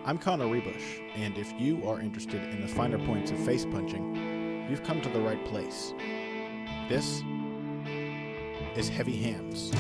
I'm Connor Ruebusch, and if you are interested in the finer points of face punching, you've come to the right place. This is Heavy Hands.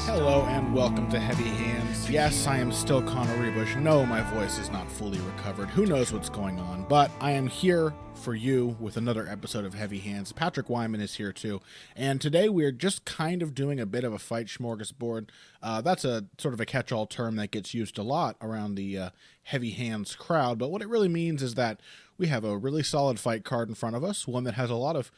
Hello and welcome to Heavy Hands. Yes, I am still Connor Ruebusch. No, my voice is not fully recovered. Who knows what's going on? But I am here for you with another episode of Heavy Hands. Patrick Wyman is here too. And today we're just kind of doing a bit of a fight smorgasbord. That's a sort of a catch-all term that gets used a lot around the Heavy Hands crowd. But what it really means is that we have a really solid fight card in front of us, one that has a lot of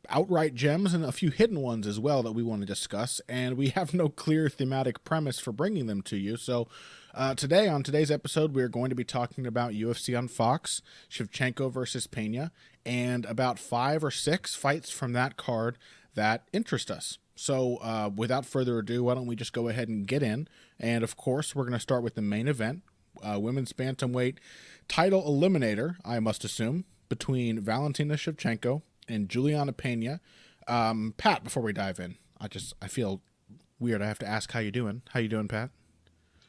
outright gems and a few hidden ones as well that we want to discuss, and we have no clear thematic premise for bringing them to you. So on today's episode, we're going to be talking about UFC on Fox, Shevchenko versus Peña, and about 5 or 6 fights from that card that interest us. So without further ado, why don't we just go ahead and get in? And of course, we're going to start with the main event, women's bantamweight title eliminator, I must assume, between Valentina Shevchenko and Julianna Peña. Pat, before we dive in, I feel weird. I have to ask how you doing. How you doing, Pat?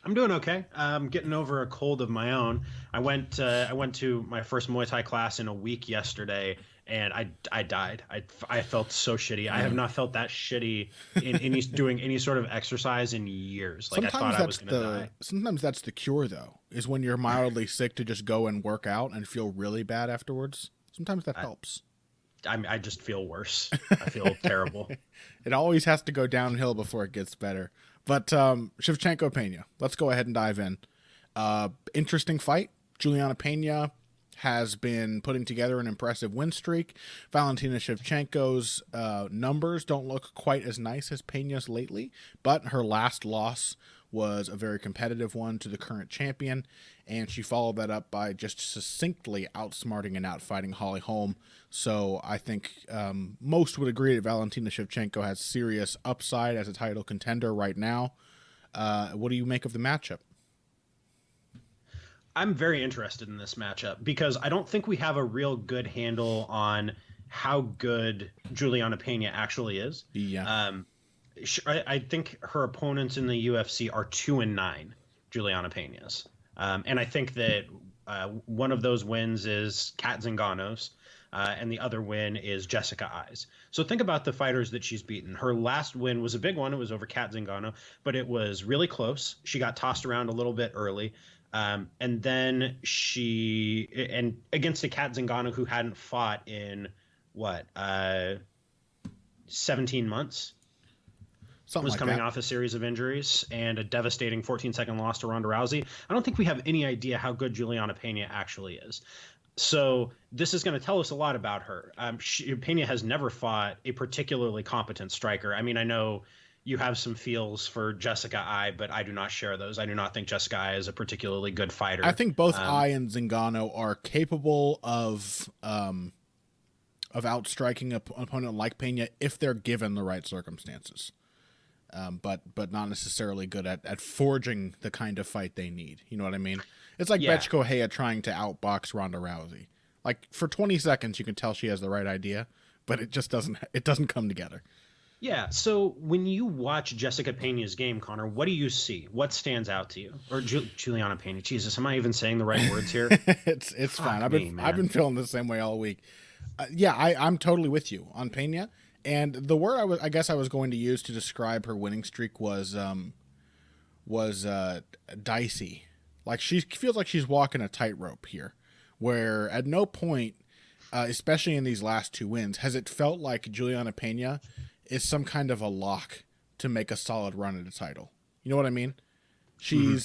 I'm doing okay. I'm getting over a cold of my own. I went to my first Muay Thai class in a week yesterday, and I died. I felt so shitty. I have not felt that shitty in doing any sort of exercise in years. Like, Sometimes I thought I was gonna die. Sometimes that's the cure, though, is when you're mildly sick to just go and work out and feel really bad afterwards. Sometimes that helps. I just feel worse. I feel terrible. It always has to go downhill before it gets better. But Shevchenko Peña, let's go ahead and dive in. Interesting fight. Julianna Peña has been putting together an impressive win streak. Valentina Shevchenko's numbers don't look quite as nice as Peña's lately, but her last loss was a very competitive one to the current champion, and she followed that up by just succinctly outsmarting and outfighting Holly Holm. So I think most would agree that Valentina Shevchenko has serious upside as a title contender right now. What do you make of the matchup? I'm very interested in this matchup because I don't think we have a real good handle on how good Julianna Peña actually is. Yeah. I think her opponents in the UFC are 2-9, Julianna Peña's. And I think that one of those wins is Kat Zingano's, and the other win is Jessica Ai's. So think about the fighters that she's beaten. Her last win was a big one. It was over Kat Zingano, but it was really close. She got tossed around a little bit early. And then and against a Kat Zingano who hadn't fought in 17 months. Something was like coming that. off a series of injuries and a devastating 14-second loss to Ronda Rousey. I don't think we have any idea how good Julianna Peña actually is. So this is going to tell us a lot about her. Peña has never fought a particularly competent striker. I mean, I know you have some feels for Jessica Ai, but I do not share those. I do not think Jessica Ai is a particularly good fighter. I think both Ai and Zingano are capable of outstriking an opponent like Peña if they're given the right circumstances. But not necessarily good at forging the kind of fight they need. You know what I mean? It's like Bethe Correia trying to outbox Ronda Rousey. Like, for 20 seconds, you can tell she has the right idea, but it just doesn't come together. Yeah, so when you watch Jessica Peña's game, Connor, what do you see? What stands out to you? Or Julianna Peña? Jesus, am I even saying the right words here? It's fine. I've been feeling the same way all week. I'm totally with you on Peña. And the word I guess I was going to use to describe her winning streak was dicey. Like, she feels like she's walking a tightrope here, where at no point, especially in these last 2 wins, has it felt like Julianna Peña is some kind of a lock to make a solid run at a title. You know what I mean? She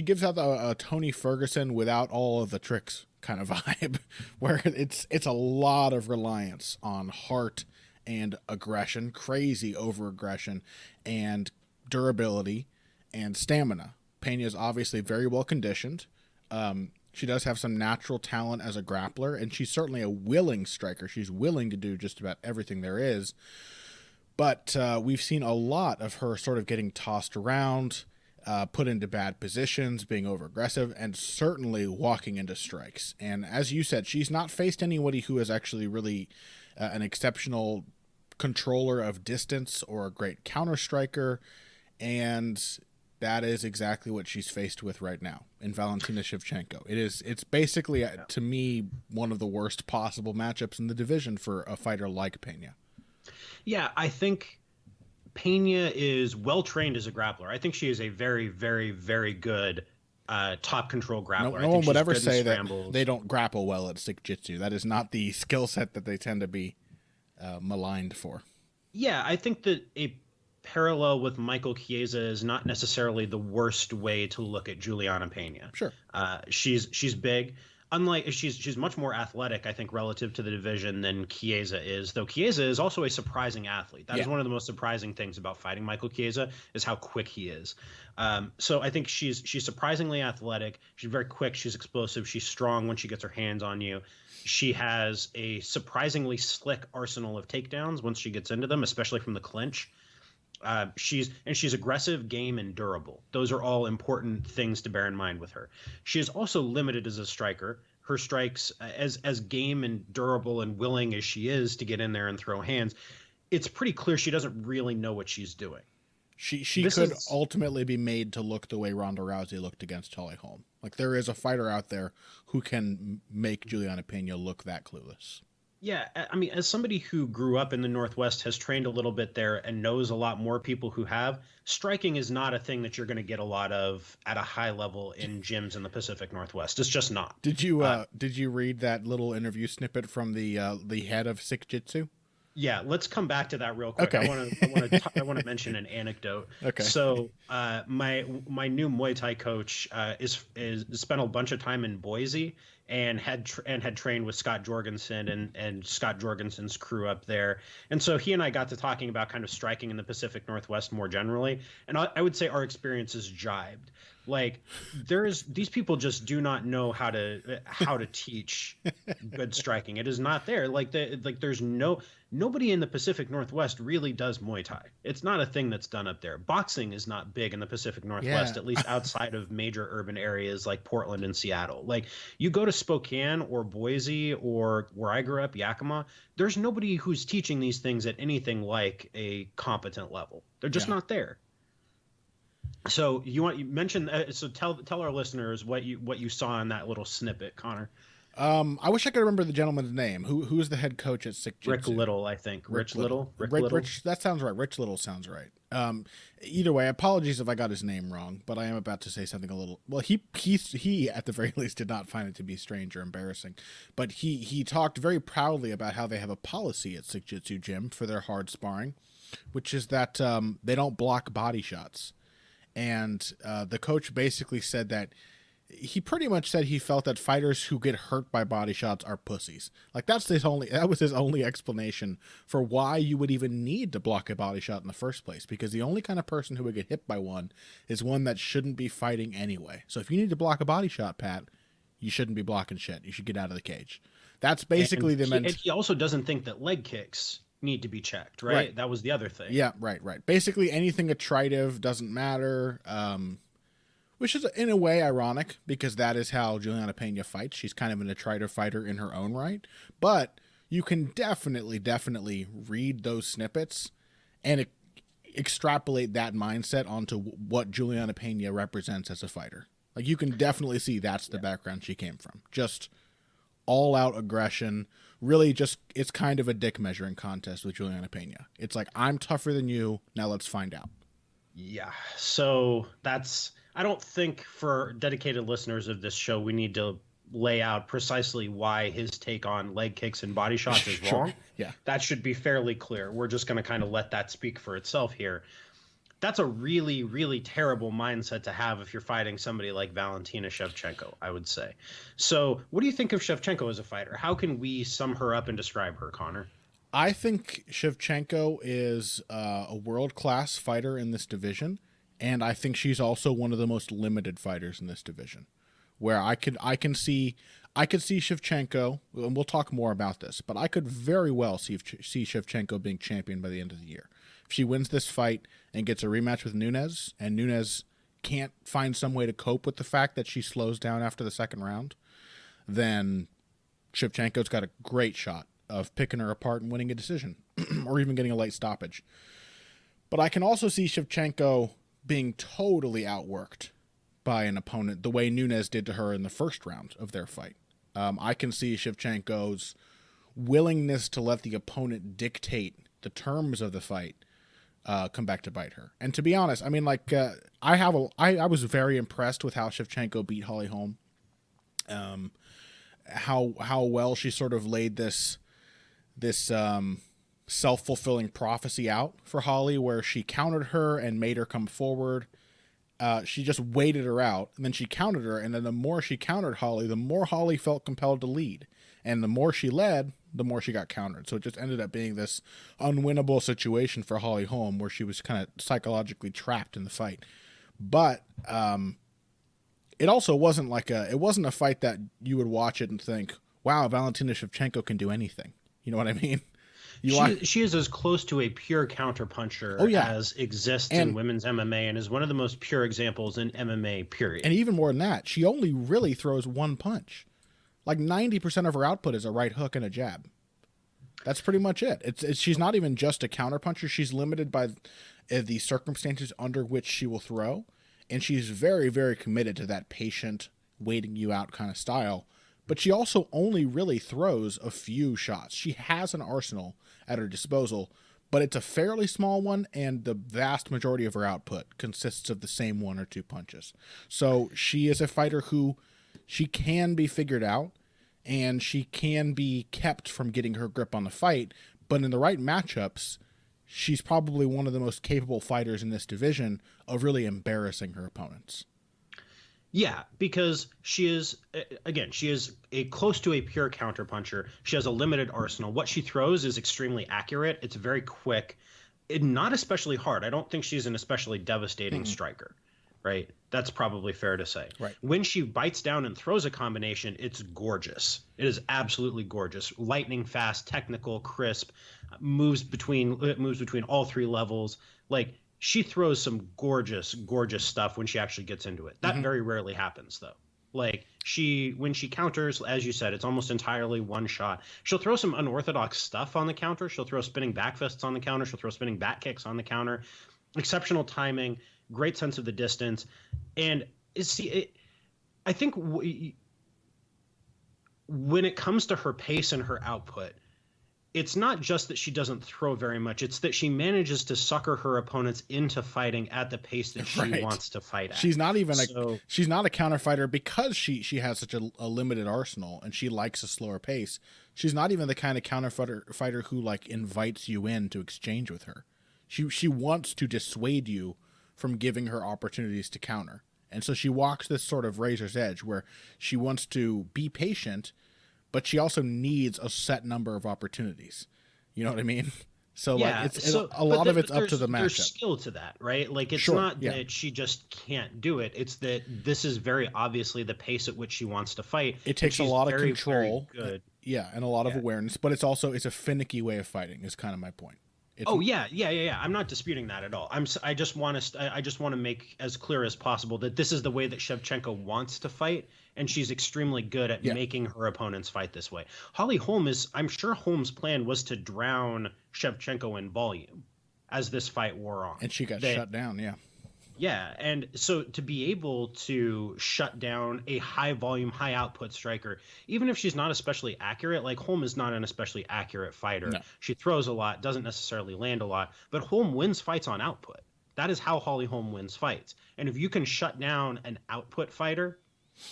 gives out a Tony Ferguson without all of the tricks kind of vibe, where it's a lot of reliance on heart and aggression, crazy over aggression, and durability and stamina. Peña is obviously very well conditioned. She does have some natural talent as a grappler, and she's certainly a willing striker. She's willing to do just about everything there is. But we've seen a lot of her sort of getting tossed around, put into bad positions, being over-aggressive, and certainly walking into strikes. And as you said, she's not faced anybody who is actually really an exceptional controller of distance or a great counter-striker, and that is exactly what she's faced with right now in Valentina Shevchenko. It's basically, to me, one of the worst possible matchups in the division for a fighter like Peña. Yeah, I think Peña is well trained as a grappler. I think she is a very, very, very good top control grappler. No one would ever say that they don't grapple well at Sick Jitsu. That is not the skill set that they tend to be maligned for. Yeah, I think that a parallel with Michael Chiesa is not necessarily the worst way to look at Julianna Peña. Sure. She's big. Unlike she's much more athletic, I think, relative to the division than Chiesa is. Though Chiesa is also a surprising athlete. That is one of the most surprising things about fighting Michael Chiesa is how quick he is. So I think she's surprisingly athletic. She's very quick. She's explosive. She's strong when she gets her hands on you. She has a surprisingly slick arsenal of takedowns once she gets into them, especially from the clinch. She's aggressive, game, and durable. Those are all important things to bear in mind with her. She is also limited as a striker. Her strikes, as game and durable and willing as she is to get in there and throw hands, it's pretty clear she doesn't really know what she's doing. She could ultimately be made to look the way Ronda Rousey looked against Holly Holm. Like, there is a fighter out there who can make Julianna Peña look that clueless. Yeah, I mean, as somebody who grew up in the Northwest, has trained a little bit there, and knows a lot more people who have, striking is not a thing that you're going to get a lot of at a high level in gyms in the Pacific Northwest. It's just not. Did you read that little interview snippet from the head of Sick Jitsu? Yeah, let's come back to that real quick. Okay. I want to mention an anecdote. Okay. So my new Muay Thai coach is spent a bunch of time in Boise and had trained with Scott Jorgensen and Scott Jorgensen's crew up there. And so he and I got to talking about kind of striking in the Pacific Northwest more generally. And I would say our experiences jibed. Like, these people just do not know how to teach good striking. It is not there. There's nobody in the Pacific Northwest really does Muay Thai. It's not a thing that's done up there. Boxing is not big in the Pacific Northwest, at least outside of major urban areas like Portland and Seattle. Like, you go to Spokane or Boise or where I grew up, Yakima, there's nobody who's teaching these things at anything like a competent level. They're just not there. So you mentioned so tell our listeners what you saw in that little snippet, Connor. I wish I could remember the gentleman's name. Who's the head coach at Sick Jitsu? Rick Little, I think. Rich Little. Rich, that sounds right. Rich Little sounds right. Either way, apologies if I got his name wrong, but I am about to say something a little. Well, he at the very least did not find it to be strange or embarrassing, but he talked very proudly about how they have a policy at Sick Jitsu gym for their hard sparring, which is that they don't block body shots. And the coach basically said that he pretty much said he felt that fighters who get hurt by body shots are pussies. Like, that was his only explanation for why you would even need to block a body shot in the first place. Because the only kind of person who would get hit by one is one that shouldn't be fighting anyway. So if you need to block a body shot, Pat, you shouldn't be blocking shit. You should get out of the cage. That's basically and he also doesn't think that leg kicks need to be checked, right? That was the other thing. Yeah, right. Basically, anything attritive doesn't matter, which is in a way ironic because that is how Julianna Peña fights. She's kind of an attritive fighter in her own right, but you can definitely read those snippets and extrapolate that mindset onto what Julianna Peña represents as a fighter. Like, you can definitely see that's the background she came from. Just all-out aggression. Really, just, it's kind of a dick measuring contest with Julianna Peña. It's like, I'm tougher than you, now let's find out. Yeah, so I don't think for dedicated listeners of this show, we need to lay out precisely why his take on leg kicks and body shots is wrong. Yeah. That should be fairly clear. We're just going to kind of let that speak for itself here. That's a really, really terrible mindset to have if you're fighting somebody like Valentina Shevchenko, I would say. So what do you think of Shevchenko as a fighter? How can we sum her up and describe her, Connor? I think Shevchenko is a world-class fighter in this division, and I think she's also one of the most limited fighters in this division. where I could see Shevchenko, and we'll talk more about this, but I could very well see Shevchenko being champion by the end of the year. If she wins this fight and gets a rematch with Nunes, and Nunes can't find some way to cope with the fact that she slows down after the second round, then Shevchenko's got a great shot of picking her apart and winning a decision, or even getting a late stoppage. But I can also see Shevchenko being totally outworked by an opponent the way Nunes did to her in the first round of their fight. I can see Shevchenko's willingness to let the opponent dictate the terms of the fight come back to bite her. And to be honest, I mean, I was very impressed with how Shevchenko beat Holly Holm. How well she sort of laid this self-fulfilling prophecy out for Holly, where she countered her and made her come forward. She just waited her out, and then she countered her, and then the more she countered Holly, the more Holly felt compelled to lead. And the more she led, the more she got countered. So it just ended up being this unwinnable situation for Holly Holm, where she was kind of psychologically trapped in the fight. But it also wasn't a fight that you would watch it and think, wow, Valentina Shevchenko can do anything. You know what I mean? She is as close to a pure counterpuncher as exists in women's MMA, and is one of the most pure examples in MMA, period. And even more than that, she only really throws one punch. Like 90% of her output is a right hook and a jab. That's pretty much it. She's not even just a counterpuncher. She's limited by the circumstances under which she will throw, and she's very, very committed to that patient, waiting you out kind of style. But she also only really throws a few shots. She has an arsenal at her disposal, but it's a fairly small one, and the vast majority of her output consists of the same one or two punches. So she is a fighter who she can be figured out, and she can be kept from getting her grip on the fight, but in the right matchups, she's probably one of the most capable fighters in this division of really embarrassing her opponents. Yeah, because she is a close to a pure counterpuncher. She has a limited arsenal. What she throws is extremely accurate. It's very quick, not especially hard. I don't think she's an especially devastating striker, right? That's probably fair to say. Right. When she bites down and throws a combination, it's gorgeous. It is absolutely gorgeous. Lightning fast, technical, crisp, moves between all three levels. Like, she throws some gorgeous, gorgeous stuff when she actually gets into it. That very rarely happens, though. Like, when she counters, as you said, it's almost entirely one shot. She'll throw some unorthodox stuff on the counter. She'll throw spinning back fists on the counter. She'll throw spinning back kicks on the counter. Exceptional timing, great sense of the distance. And I think when it comes to her pace and her output, it's not just that she doesn't throw very much. It's that she manages to sucker her opponents into fighting at the pace that she wants to fight at. She's not even she's not a counter fighter because she has such a limited arsenal, and she likes a slower pace. She's not even the kind of counter fighter who like invites you in to exchange with her. She wants to dissuade you from giving her opportunities to counter. And so she walks this sort of razor's edge where she wants to be patient, but she also needs a set number of opportunities. You know what I mean? So like a lot of it's up to the matchup. There's skill to that, right? Like, it's not that she just can't do it. It's that this is very obviously the pace at which she wants to fight. It takes a lot of control. Very good. Yeah, and a lot of awareness, but it's a finicky way of fighting is kind of my point. Yeah. I'm not disputing that at all. I just want to make as clear as possible that this is the way that Shevchenko wants to fight, and she's extremely good at making her opponents fight this way. Holly Holm I'm sure Holm's plan was to drown Shevchenko in volume as this fight wore on. And she got shut down, Yeah, and so to be able to shut down a high volume, high output striker, even if she's not especially accurate, like Holm is not an especially accurate fighter. No. She throws a lot, doesn't necessarily land a lot, but Holm wins fights on output. That is how Holly Holm wins fights. And if you can shut down an output fighter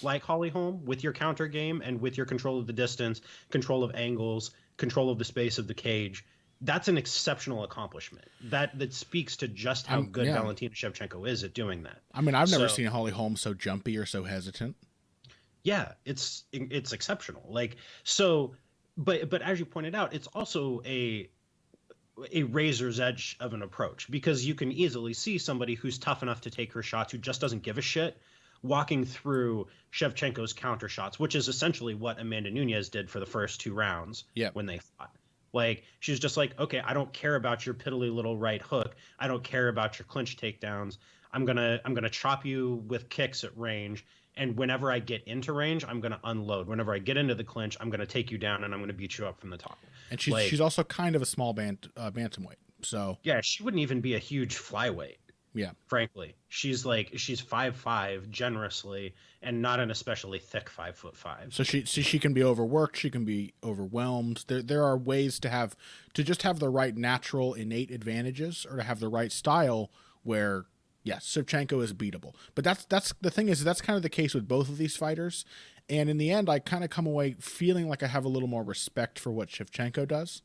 like Holly Holm with your counter game and with your control of the distance, control of angles, control of the space of the cage, that's an exceptional accomplishment. That speaks to just how good Valentina Shevchenko is at doing that. I mean, I've never seen Holly Holm so jumpy or so hesitant. Yeah, it's exceptional. Like, so, but as you pointed out, it's also a razor's edge of an approach, because you can easily see somebody who's tough enough to take her shots, who just doesn't give a shit, walking through Shevchenko's counter shots, which is essentially what Amanda Nunes did for the first 2 rounds when they fought. Like, she's just like, okay, I don't care about your piddly little right hook. I don't care about your clinch takedowns. I'm gonna chop you with kicks at range. And whenever I get into range, I'm gonna unload. Whenever I get into the clinch, I'm gonna take you down and I'm gonna beat you up from the top. And she's also kind of a small bantamweight. So yeah, she wouldn't even be a huge flyweight. Yeah. Frankly, she's 5'5" generously and not an especially thick 5'5". So she can be overworked. She can be overwhelmed. There are ways to just have the right natural innate advantages, or to have the right style where, yes, Shevchenko is beatable. But that's the thing, is that's kind of the case with both of these fighters. And in the end, I kind of come away feeling like I have a little more respect for what Shevchenko does,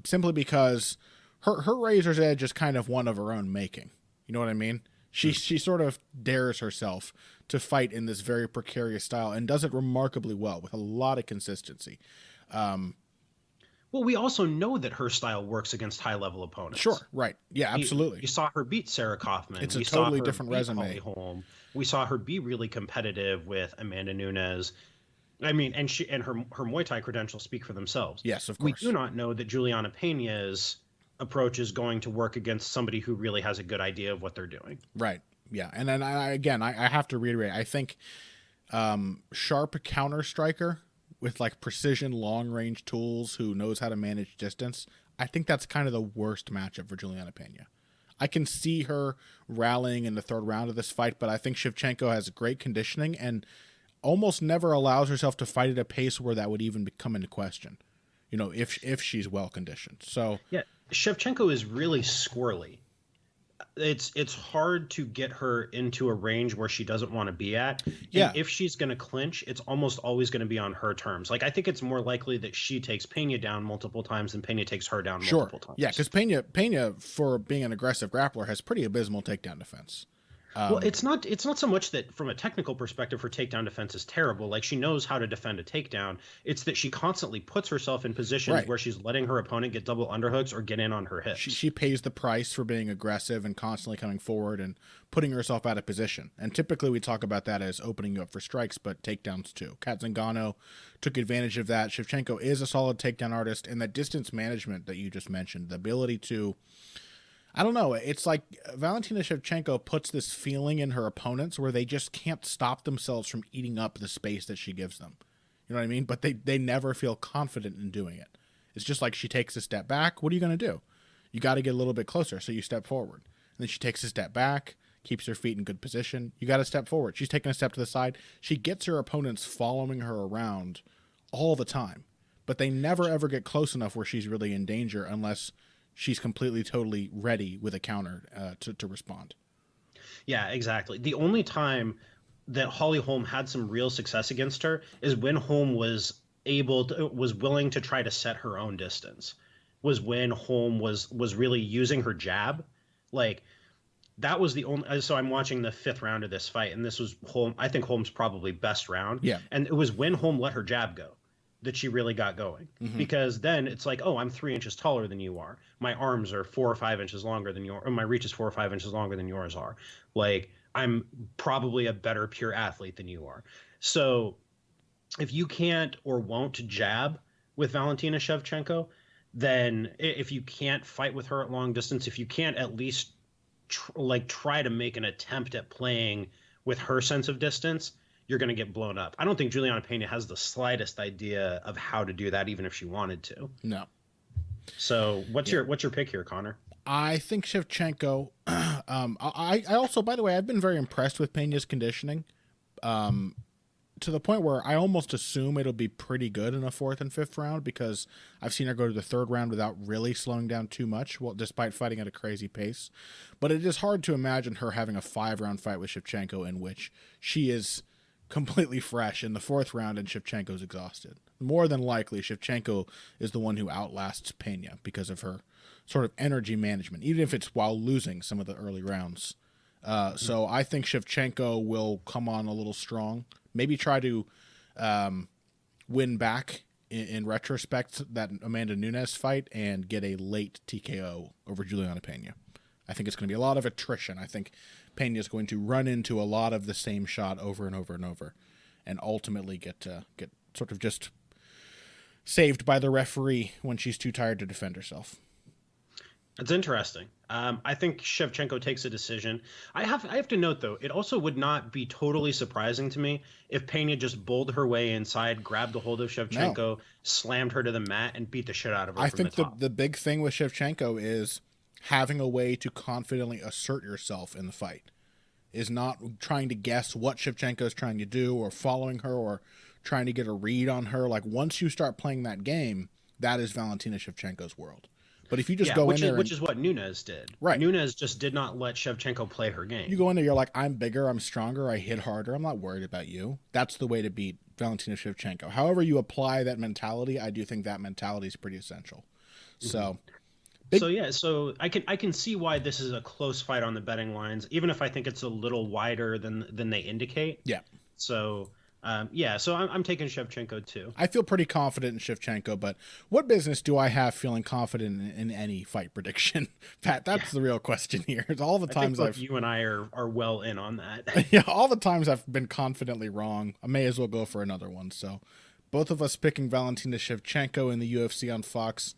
simply because her razor's edge is kind of one of her own making. You know what I mean? She sort of dares herself to fight in this very precarious style and does it remarkably well with a lot of consistency. Well, we also know that her style works against high-level opponents. Sure, right. Yeah, absolutely. You saw her beat Sarah Kaufman. It's a totally different resume. Holm. We saw her be really competitive with Amanda Nunes. I mean, and her Muay Thai credentials speak for themselves. Yes, of We course. do not know that Julianna Peña's approach is going to work against somebody who really has a good idea of what they're doing. Right. Yeah. And then I have to reiterate, I think sharp counter striker with like precision long range tools who knows how to manage distance, I think that's kind of the worst matchup for Julianna Peña. I can see her rallying in the 3rd round of this fight, but I think Shevchenko has great conditioning and almost never allows herself to fight at a pace where that would even come into question, you know, if she's well conditioned. So yeah, Shevchenko is really squirrely. It's hard to get her into a range where she doesn't want to be at. Yeah. And if she's going to clinch, it's almost always going to be on her terms. Like, I think it's more likely that she takes Peña down multiple times than Peña takes her down multiple times. Yeah, because Peña, for being an aggressive grappler, has pretty abysmal takedown defense. Well, it's not so much that from a technical perspective, her takedown defense is terrible. Like, she knows how to defend a takedown. It's that she constantly puts herself in positions where she's letting her opponent get double underhooks or get in on her hips. She pays the price for being aggressive and constantly coming forward and putting herself out of position. And typically we talk about that as opening you up for strikes, but takedowns too. Ngannou took advantage of that. Shevchenko is a solid takedown artist, and that distance management that you just mentioned, the ability to, I don't know, it's like Valentina Shevchenko puts this feeling in her opponents where they just can't stop themselves from eating up the space that she gives them. You know what I mean? But they never feel confident in doing it. It's just like she takes a step back. What are you going to do? You got to get a little bit closer, so you step forward. And then she takes a step back, keeps her feet in good position. You got to step forward. She's taking a step to the side. She gets her opponents following her around all the time. But they never, ever get close enough where she's really in danger unless she's completely, totally ready with a counter to respond. Yeah, exactly. The only time that Holly Holm had some real success against her is when Holm was willing to try to set her own distance. Was when Holm was really using her jab. Like, that was the only. So I'm watching the 5th round of this fight, and this was Holm. I think Holm's probably best round. Yeah. And it was when Holm let her jab go that she really got going. Mm-hmm. Because then it's like, oh, I'm 3 inches taller than you are. My arms are 4 or 5 inches longer than yours, or my reach is 4 or 5 inches longer than yours are. Like, I'm probably a better pure athlete than you are. So if you can't or won't jab with Valentina Shevchenko, then if you can't fight with her at long distance, if you can't at least try to make an attempt at playing with her sense of distance, you're going to get blown up. I don't think Julianna Peña has the slightest idea of how to do that, even if she wanted to. No. So what's your pick here, Connor? I think Shevchenko. I also, by the way, I've been very impressed with Peña's conditioning, to the point where I almost assume it'll be pretty good in a 4th and 5th round, because I've seen her go to the 3rd round without really slowing down too much, well, despite fighting at a crazy pace. But it is hard to imagine her having a 5-round fight with Shevchenko in which she is completely fresh in the 4th round and Shevchenko's exhausted. More than likely, Shevchenko is the one who outlasts Peña because of her sort of energy management, even if it's while losing some of the early rounds. So I think Shevchenko will come on a little strong, maybe try to win back in retrospect that Amanda Nunes fight and get a late TKO over Julianna Peña. I think it's going to be a lot of attrition. I think Peña is going to run into a lot of the same shot over and over and over, and ultimately get sort of just saved by the referee when she's too tired to defend herself. It's interesting. I think Shevchenko takes a decision. I have to note, though, it also would not be totally surprising to me if Peña just bowled her way inside, grabbed a hold of Shevchenko, slammed her to the mat, and beat the shit out of her. I think the big thing with Shevchenko is having a way to confidently assert yourself in the fight, is not trying to guess what Shevchenko is trying to do or following her or trying to get a read on her. Like, once you start playing that game, that is Valentina Shevchenko's world. But if you just go in there, which is what Nunes did. Right. Nunes just did not let Shevchenko play her game. You go in there, you're like, I'm bigger, I'm stronger, I hit harder, I'm not worried about you. That's the way to beat Valentina Shevchenko. However you apply that mentality, I do think that mentality is pretty essential. So, so I can see why this is a close fight on the betting lines, even if I think it's a little wider than they indicate. Yeah. So. So I'm taking Shevchenko too. I feel pretty confident in Shevchenko, but what business do I have feeling confident in any fight prediction? Pat, that's the real question here. All the times you and I are well in on that. Yeah, all the times I've been confidently wrong, I may as well go for another one. So both of us picking Valentina Shevchenko in the UFC on Fox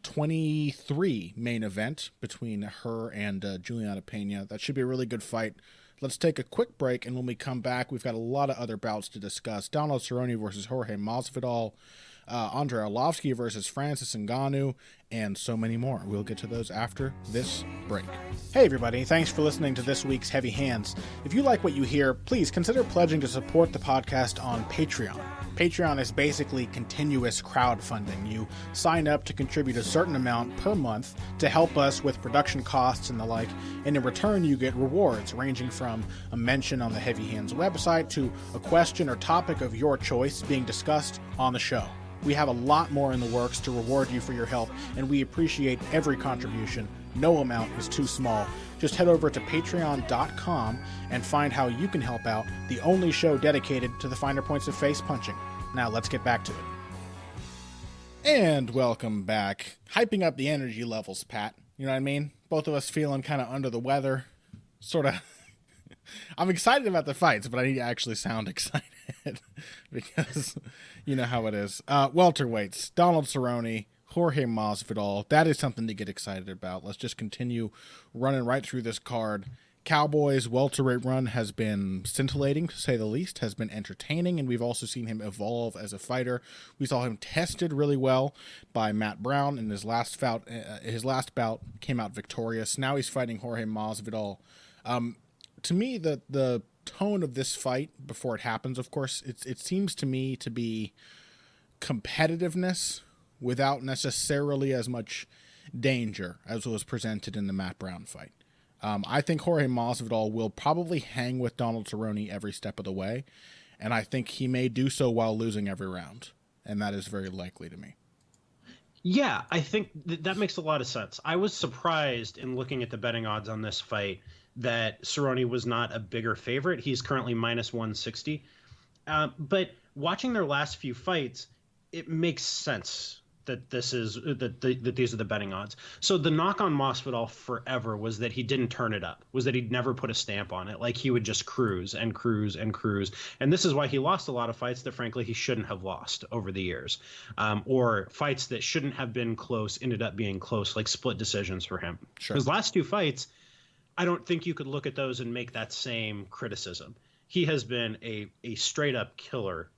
23 main event between her and Julianna Pena. That should be a really good fight. Let's take a quick break, and when we come back, we've got a lot of other bouts to discuss. Donald Cerrone versus Jorge Masvidal, Andre Arlovski versus Francis Ngannou, and so many more. We'll get to those after this break. Hey everybody, thanks for listening to this week's Heavy Hands. If you like what you hear, please consider pledging to support the podcast on Patreon. Patreon is basically continuous crowdfunding. You sign up to contribute a certain amount per month to help us with production costs and the like, and in return you get rewards ranging from a mention on the Heavy Hands website to a question or topic of your choice being discussed on the show. We have a lot more in the works to reward you for your help, and we appreciate every contribution. No amount is too small. Just head over to patreon.com and find how you can help out, the only show dedicated to the finer points of face punching. Now let's get back to it. And welcome back. Hyping up the energy levels, Pat. You know what I mean? Both of us feeling kind of under the weather. Sort of. I'm excited about the fights, but I need to actually sound excited because you know how it is. Welterweights, Donald Cerrone, Jorge Masvidal. That is something to get excited about. Let's just continue running right through this card. Cowboys' welterweight run has been scintillating, to say the least, has been entertaining, and we've also seen him evolve as a fighter. We saw him tested really well by Matt Brown in his last bout. His last bout came out victorious. Now he's fighting Jorge Masvidal. To me, the tone of this fight before it happens, of course, it seems to me to be competitiveness without necessarily as much danger as was presented in the Matt Brown fight. I think Jorge Masvidal will probably hang with Donald Cerrone every step of the way, and I think he may do so while losing every round, and that is very likely to me. Yeah, I think that makes a lot of sense. I was surprised in looking at the betting odds on this fight that Cerrone was not a bigger favorite. He's currently minus 160. But watching their last few fights, it makes sense that these are the betting odds. So the knock on Masvidal forever was that he didn't turn it up, was that he'd never put a stamp on it. Like, he would just cruise and cruise and cruise. And this is why he lost a lot of fights that, frankly, he shouldn't have lost over the years. Or fights that shouldn't have been close ended up being close, like split decisions for him. Sure. His last two fights, I don't think you could look at those and make that same criticism. He has been a straight-up killer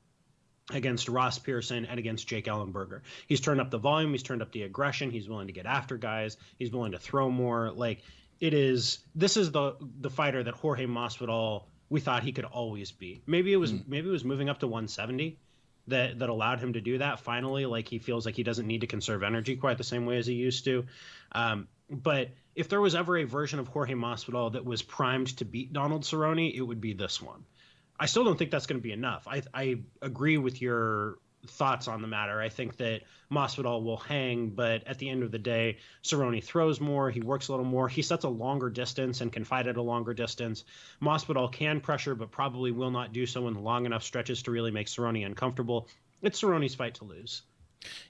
against Ross Pearson and against Jake Ellenberger. He's turned up the volume. He's turned up the aggression. He's willing to get after guys. He's willing to throw more. This is the fighter that Jorge Masvidal, we thought he could always be. Maybe it was moving up to 170 that allowed him to do that finally. Like, he feels like he doesn't need to conserve energy quite the same way as he used to. But if there was ever a version of Jorge Masvidal that was primed to beat Donald Cerrone, it would be this one. I still don't think that's going to be enough. I agree with your thoughts on the matter. I think that Masvidal will hang, but at the end of the day, Cerrone throws more. He works a little more. He sets a longer distance and can fight at a longer distance. Masvidal can pressure, but probably will not do so in long enough stretches to really make Cerrone uncomfortable. It's Cerrone's fight to lose.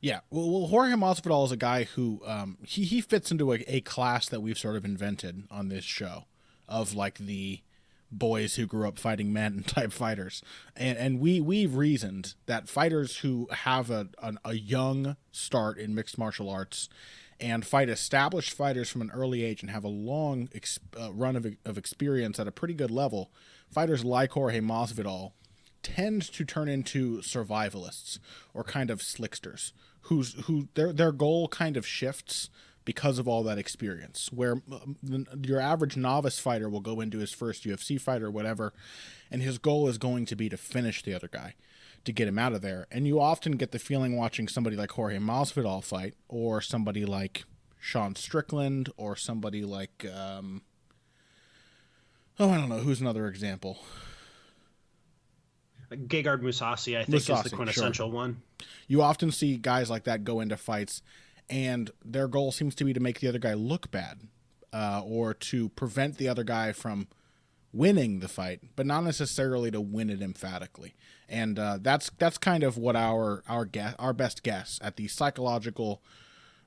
Yeah, well, Jorge Masvidal is a guy who he fits into a class that we've sort of invented on this show, of like the boys who grew up fighting men type fighters, and we've reasoned that fighters who have a young start in mixed martial arts and fight established fighters from an early age and have a long run of experience at a pretty good level, fighters like Jorge Masvidal tend to turn into survivalists or kind of slicksters who their goal kind of shifts because of all that experience, where your average novice fighter will go into his first UFC fight or whatever, and his goal is going to be to finish the other guy, to get him out of there. And you often get the feeling watching somebody like Jorge Masvidal fight, or somebody like Sean Strickland, or somebody like I don't know, who's another example? Gegard Mousasi, I think, is the quintessential one. You often see guys like that go into fights, and their goal seems to be to make the other guy look bad, or to prevent the other guy from winning the fight, but not necessarily to win it emphatically. And that's kind of what our best guess at the psychological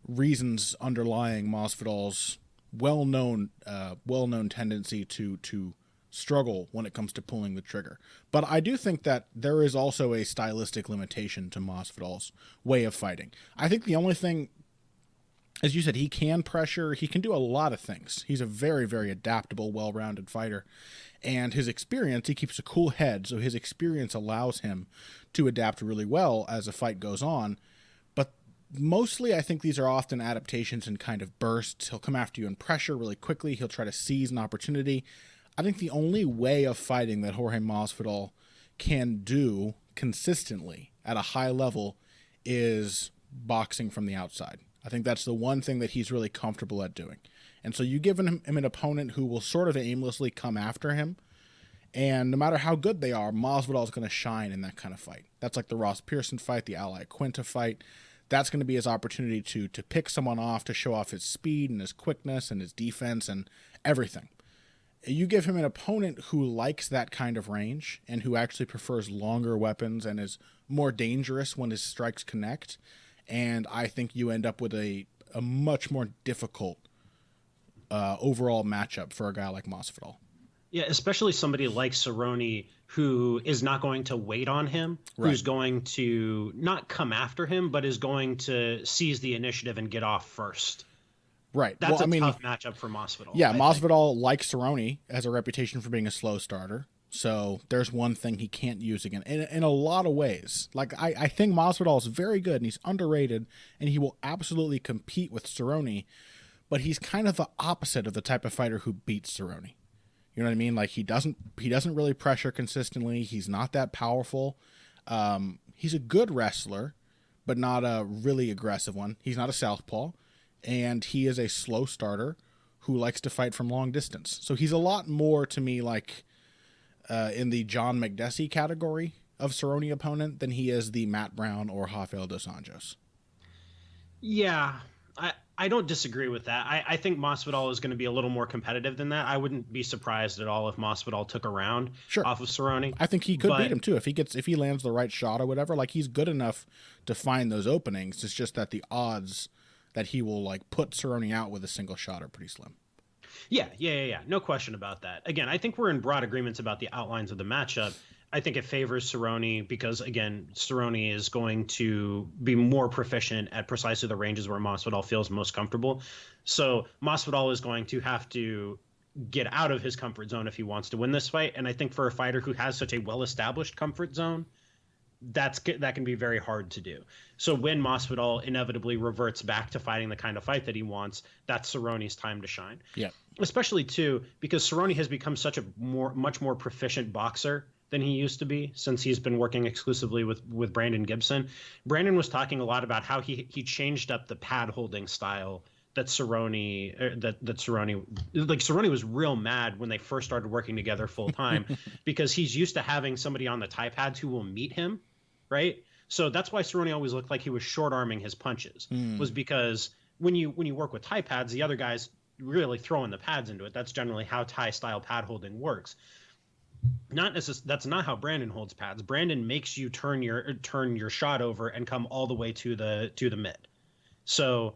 reasons underlying Masvidal's well-known tendency to struggle when it comes to pulling the trigger. But I do think that there is also a stylistic limitation to Masvidal's way of fighting. I think the only thing, as you said, he can pressure, he can do a lot of things. He's a very, very adaptable, well-rounded fighter. And his experience, he keeps a cool head, so his experience allows him to adapt really well as a fight goes on. But mostly I think these are often adaptations in kind of bursts. He'll come after you in pressure really quickly. He'll try to seize an opportunity. I think the only way of fighting that Jorge Masvidal can do consistently at a high level is boxing from the outside. I think that's the one thing that he's really comfortable at doing. And so you give him an opponent who will sort of aimlessly come after him, and no matter how good they are, Masvidal is going to shine in that kind of fight. That's like the Ross Pearson fight, the Ally Quinta fight. That's going to be his opportunity to pick someone off, to show off his speed and his quickness and his defense and everything. You give him an opponent who likes that kind of range and who actually prefers longer weapons and is more dangerous when his strikes connect, and I think you end up with a much more difficult overall matchup for a guy like Masvidal. Yeah, especially somebody like Cerrone, who is not going to wait on him, right, who's going to not come after him, but is going to seize the initiative and get off first. Right. That's a tough matchup for Masvidal. Yeah, Masvidal, like Cerrone, has a reputation for being a slow starter. So there's one thing he can't use again. In a lot of ways. Like, I think Masvidal is very good and he's underrated and he will absolutely compete with Cerrone, but he's kind of the opposite of the type of fighter who beats Cerrone. You know what I mean? Like, he doesn't really pressure consistently. He's not that powerful. He's a good wrestler, but not a really aggressive one. He's not a southpaw. And he is a slow starter who likes to fight from long distance. So he's a lot more to me like in the John McDessie category of Cerrone opponent than he is the Matt Brown or Rafael dos Anjos. Yeah, I don't disagree with that. I think Masvidal is going to be a little more competitive than that. I wouldn't be surprised at all if Masvidal took a round off of Cerrone. I think he could beat him too if he lands the right shot or whatever. Like, he's good enough to find those openings. It's just that the odds that he will like put Cerrone out with a single shot are pretty slim. Yeah. No question about that. Again, I think we're in broad agreements about the outlines of the matchup. I think it favors Cerrone because, again, Cerrone is going to be more proficient at precisely the ranges where Masvidal feels most comfortable. So Masvidal is going to have to get out of his comfort zone if he wants to win this fight. And I think for a fighter who has such a well-established comfort zone, that can be very hard to do. So when Masvidal inevitably reverts back to fighting the kind of fight that he wants, that's Cerrone's time to shine. Yeah. Especially too because Cerrone has become such a much more proficient boxer than he used to be since he's been working exclusively with Brandon Gibson. Brandon was talking a lot about how he changed up the pad holding style that Cerrone was real mad when they first started working together full time because he's used to having somebody on the tie pads who will meet him, right? So that's why Cerrone always looked like he was short arming his punches, was because when you work with tie pads, the other guy's really throwing the pads into it. That's generally how tie style pad holding works. not necessarily, that's not how Brandon holds pads. Brandon makes you turn your shot over and come all the way to the mid. So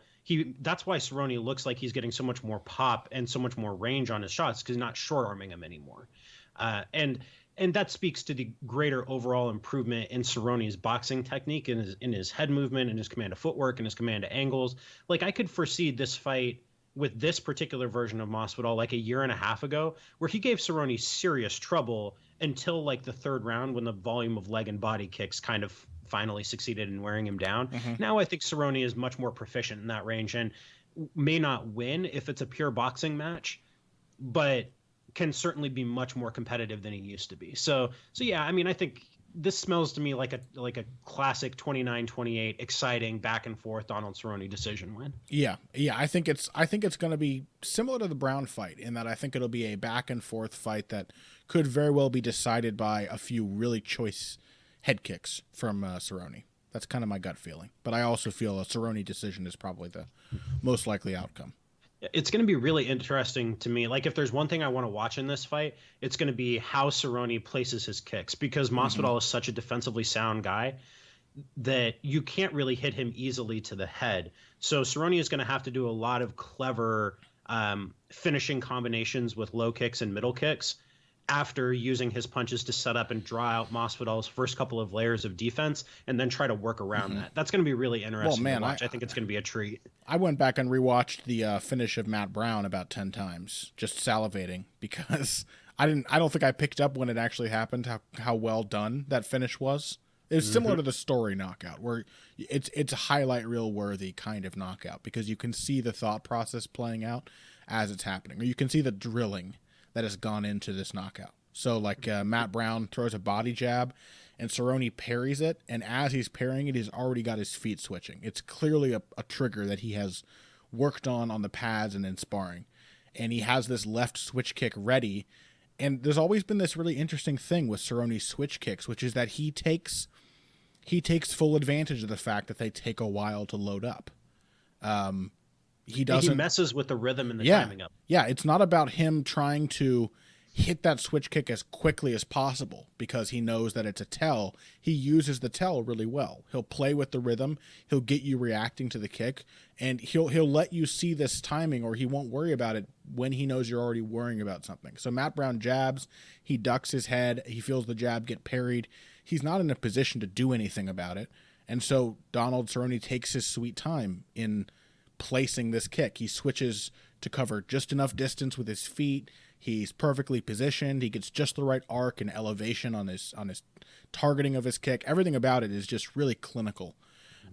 that's why Cerrone looks like he's getting so much more pop and so much more range on his shots, because he's not short arming him anymore. And that speaks to the greater overall improvement in Cerrone's boxing technique, and in his head movement, and his command of footwork, and his command of angles. Like, I could foresee this fight with this particular version of Masvidal like a year and a half ago, where he gave Cerrone serious trouble until like the third round, when the volume of leg and body kicks kind of finally succeeded in wearing him down. Now I think Cerrone is much more proficient in that range and may not win if it's a pure boxing match, but can certainly be much more competitive than he used to be. So yeah, I mean, I think this smells to me like a classic 29-28 exciting back and forth Donald Cerrone decision win. Yeah, I think it's going to be similar to the Brown fight, in that I think it'll be a back and forth fight that could very well be decided by a few really choice head kicks from Cerrone. That's kind of my gut feeling, but I also feel a Cerrone decision is probably the most likely outcome. It's going to be really interesting to me. Like, if there's one thing I want to watch in this fight, it's going to be how Cerrone places his kicks, because Masvidal is such a defensively sound guy that you can't really hit him easily to the head. So Cerrone is going to have to do a lot of clever finishing combinations with low kicks and middle kicks after using his punches to set up and draw out Masvidal's first couple of layers of defense, and then try to work around that. That's going to be really interesting to watch. I think it's going to be a treat. I went back and rewatched the finish of Matt Brown about 10 times, just salivating, because I don't think I picked up when it actually happened how well done that finish was. It was similar to the Story knockout, where it's a highlight reel worthy kind of knockout, because you can see the thought process playing out as it's happening, or you can see the drilling that has gone into this knockout. So like Matt Brown throws a body jab and Cerrone parries it, and as he's parrying it, he's already got his feet switching. It's clearly a trigger that he has worked on the pads and in sparring. And he has this left switch kick ready. And there's always been this really interesting thing with Cerrone's switch kicks, which is that he takes full advantage of the fact that they take a while to load up. He messes with the rhythm and the timing up. Yeah, it's not about him trying to hit that switch kick as quickly as possible because he knows that it's a tell. He uses the tell really well. He'll play with the rhythm. He'll get you reacting to the kick, and he'll let you see this timing, or he won't worry about it when he knows you're already worrying about something. So Matt Brown jabs, he ducks his head, he feels the jab get parried. He's not in a position to do anything about it. And so Donald Cerrone takes his sweet time in placing this kick. He switches to cover just enough distance with his feet. He's perfectly positioned. He gets just the right arc and elevation on his targeting of his kick. Everything about it is just really clinical.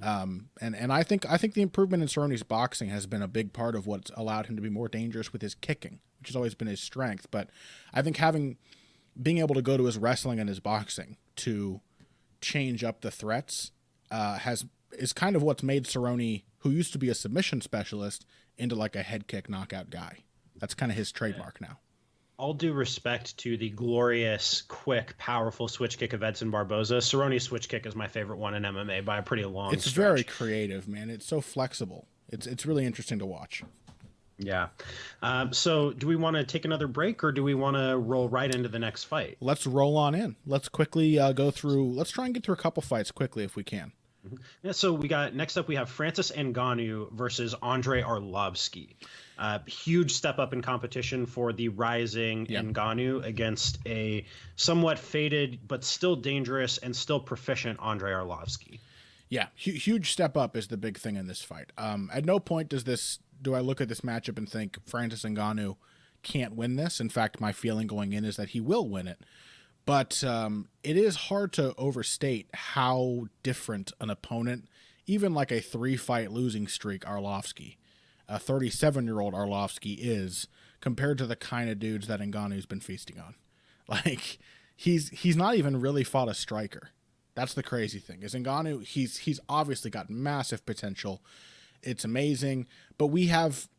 And I think the improvement in Cerrone's boxing has been a big part of what's allowed him to be more dangerous with his kicking, which has always been his strength. But I think being able to go to his wrestling and his boxing to change up the threats is kind of what's made Cerrone, who used to be a submission specialist, into like a head kick knockout guy. That's kind of his trademark now. All due respect to the glorious, quick, powerful switch kick of Edson Barboza, Cerrone's switch kick is my favorite one in MMA by a pretty long It's stretch. Very creative, man. It's so flexible. It's really interesting to watch. Yeah. So do we want to take another break, or do we want to roll right into the next fight? Let's roll on in. Let's quickly go through. Let's try and get through a couple fights quickly if we can. Yeah, so next up we have Francis Ngannou versus Andre Arlovski. Huge step up in competition for the rising Ngannou against a somewhat faded but still dangerous and still proficient Andre Arlovski. Yeah, huge step up is the big thing in this fight. At no point do I look at this matchup and think Francis Ngannou can't win this. In fact, my feeling going in is that he will win it. But it is hard to overstate how different an opponent, even like a 3-fight losing streak Arlovski, a 37-year-old Arlovski, is compared to the kind of dudes that Ngannou's been feasting on. Like, he's not even really fought a striker. That's the crazy thing. Is Ngannou, he's obviously got massive potential. It's amazing. But we have,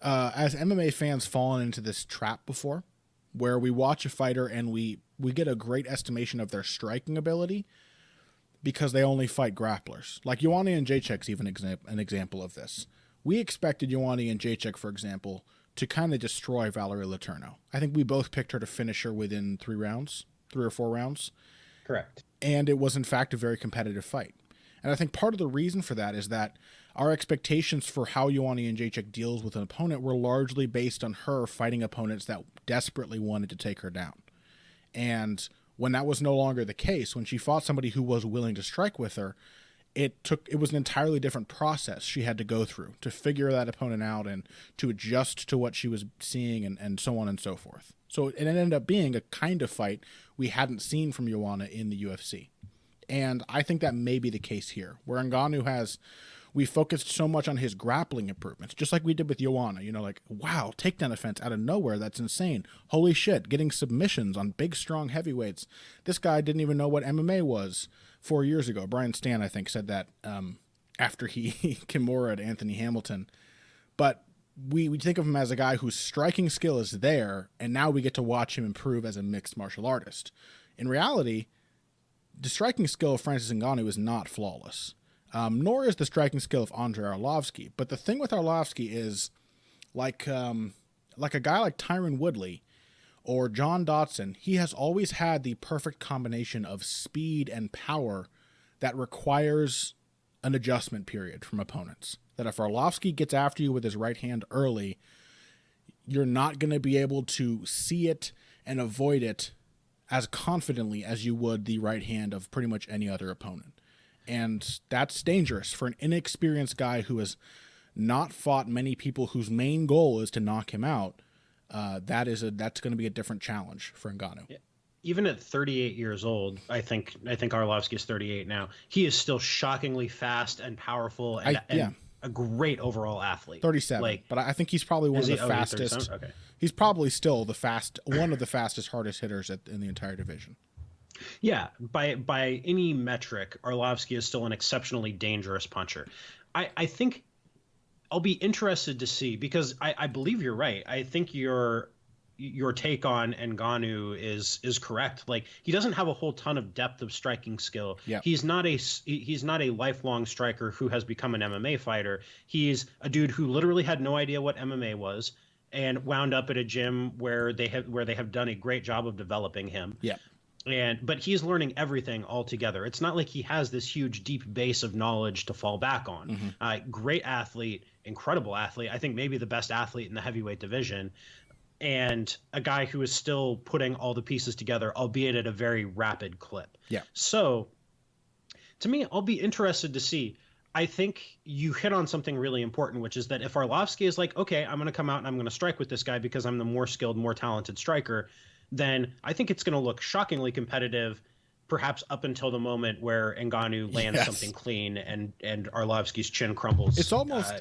as MMA fans, fallen into this trap before, where we watch a fighter and we get a great estimation of their striking ability because they only fight grapplers. Like Ioane and Jacek's even an example of this. We expected Ioane and Jacek, for example, to kind of destroy Valerie Letourneau. I think we both picked her to finish her within 3 or 4 rounds. Correct. And it was, in fact, a very competitive fight. And I think part of the reason for that is that our expectations for how Joanna Jędrzejczyk deals with an opponent were largely based on her fighting opponents that desperately wanted to take her down. And when that was no longer the case, when she fought somebody who was willing to strike with her, it was an entirely different process she had to go through to figure that opponent out and to adjust to what she was seeing and so on and so forth. So it ended up being a kind of fight we hadn't seen from Joanna in the UFC. And I think that may be the case here, where Ngannou we focused so much on his grappling improvements, just like we did with Joanna. Like, wow, takedown defense out of nowhere. That's insane. Holy shit, getting submissions on big, strong heavyweights. This guy didn't even know what MMA was 4 years ago. Brian Stan, I think, said that after he Kimura at Anthony Hamilton. But we think of him as a guy whose striking skill is there, and now we get to watch him improve as a mixed martial artist. In reality, the striking skill of Francis Ngannou is not flawless. Nor is the striking skill of Andrei Arlovski. But the thing with Arlovski is, like a guy like Tyron Woodley or John Dodson, he has always had the perfect combination of speed and power that requires an adjustment period from opponents. That if Arlovski gets after you with his right hand early, you're not going to be able to see it and avoid it as confidently as you would the right hand of pretty much any other opponent. And that's dangerous for an inexperienced guy who has not fought many people whose main goal is to knock him out. That's going to be a different challenge for Ngannou. Yeah. Even at 38 years old, I think Arlovski is 38 now. He is still shockingly fast and powerful and a great overall athlete. 37, but I think he's probably one of the fastest. Okay. He's probably still one of the fastest, hardest hitters in the entire division. Yeah, by any metric, Arlovski is still an exceptionally dangerous puncher. I think I'll be interested to see, because I believe you're right. I think your take on Ngannou is correct. Like, he doesn't have a whole ton of depth of striking skill. Yeah. He's not a lifelong striker who has become an MMA fighter. He's a dude who literally had no idea what MMA was and wound up at a gym where they have done a great job of developing him. Yeah. But he's learning everything all together. It's not like he has this huge, deep base of knowledge to fall back on. Mm-hmm. Great athlete, incredible athlete. I think maybe the best athlete in the heavyweight division, and a guy who is still putting all the pieces together, albeit at a very rapid clip. Yeah. So, to me, I'll be interested to see. I think you hit on something really important, which is that if Arlovski is like, okay, I'm going to come out and I'm going to strike with this guy because I'm the more skilled, more talented striker, then I think it's going to look shockingly competitive, perhaps up until the moment where Ngannou lands something clean and Arlovski's chin crumbles. It's almost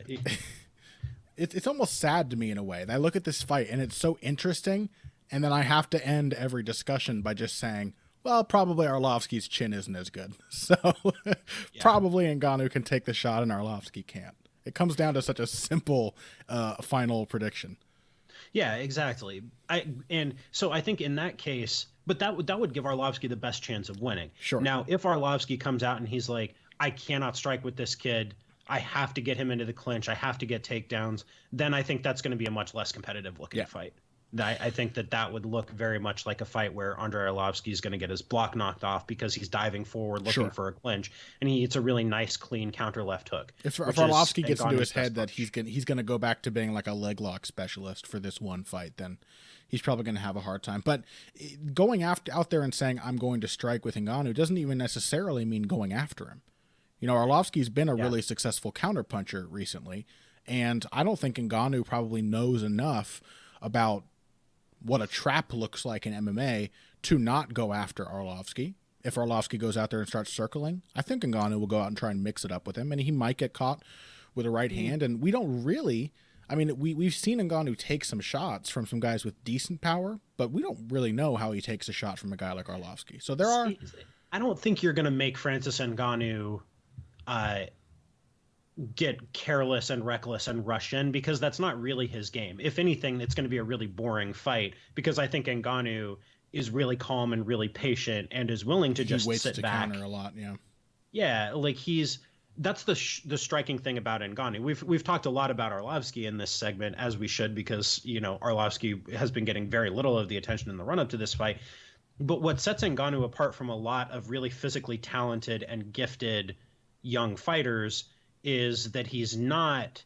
it's almost sad to me in a way. I look at this fight and it's so interesting, and then I have to end every discussion by just saying, well, probably Arlovski's chin isn't as good. So probably Ngannou can take the shot and Arlovski can't. It comes down to such a simple final prediction. Yeah, exactly. So I think in that case, but that would give Arlovski the best chance of winning. Sure. Now, if Arlovski comes out and he's like, I cannot strike with this kid, I have to get him into the clinch, I have to get takedowns, then I think that's going to be a much less competitive looking fight. I think that would look very much like a fight where Andrei Arlovski is going to get his block knocked off because he's diving forward looking for a clinch, and it's a really nice, clean counter left hook. If Arlovski gets into his head that he's going to go back to being like a leg lock specialist for this one fight, then he's probably going to have a hard time. But going out there and saying I'm going to strike with Ngannou doesn't even necessarily mean going after him. Arlovski's been a really successful counterpuncher recently, and I don't think Ngannou probably knows enough about what a trap looks like in MMA to not go after Arlovski. If Arlovski goes out there and starts circling, I think Ngannou will go out and try and mix it up with him, and he might get caught with a right hand. And we don't really, we've seen Ngannou take some shots from some guys with decent power, but we don't really know how he takes a shot from a guy like Arlovski. So I don't think you're going to make Francis Ngannou get careless and reckless and rush in, because that's not really his game. If anything, it's going to be a really boring fight, because I think Ngannou is really calm and really patient and is willing to just sit back. Counter a lot, Yeah, like That's the striking thing about Ngannou. We've talked a lot about Arlovski in this segment, as we should, because Arlovski has been getting very little of the attention in the run up to this fight. But what sets Ngannou apart from a lot of really physically talented and gifted young fighters is that he's not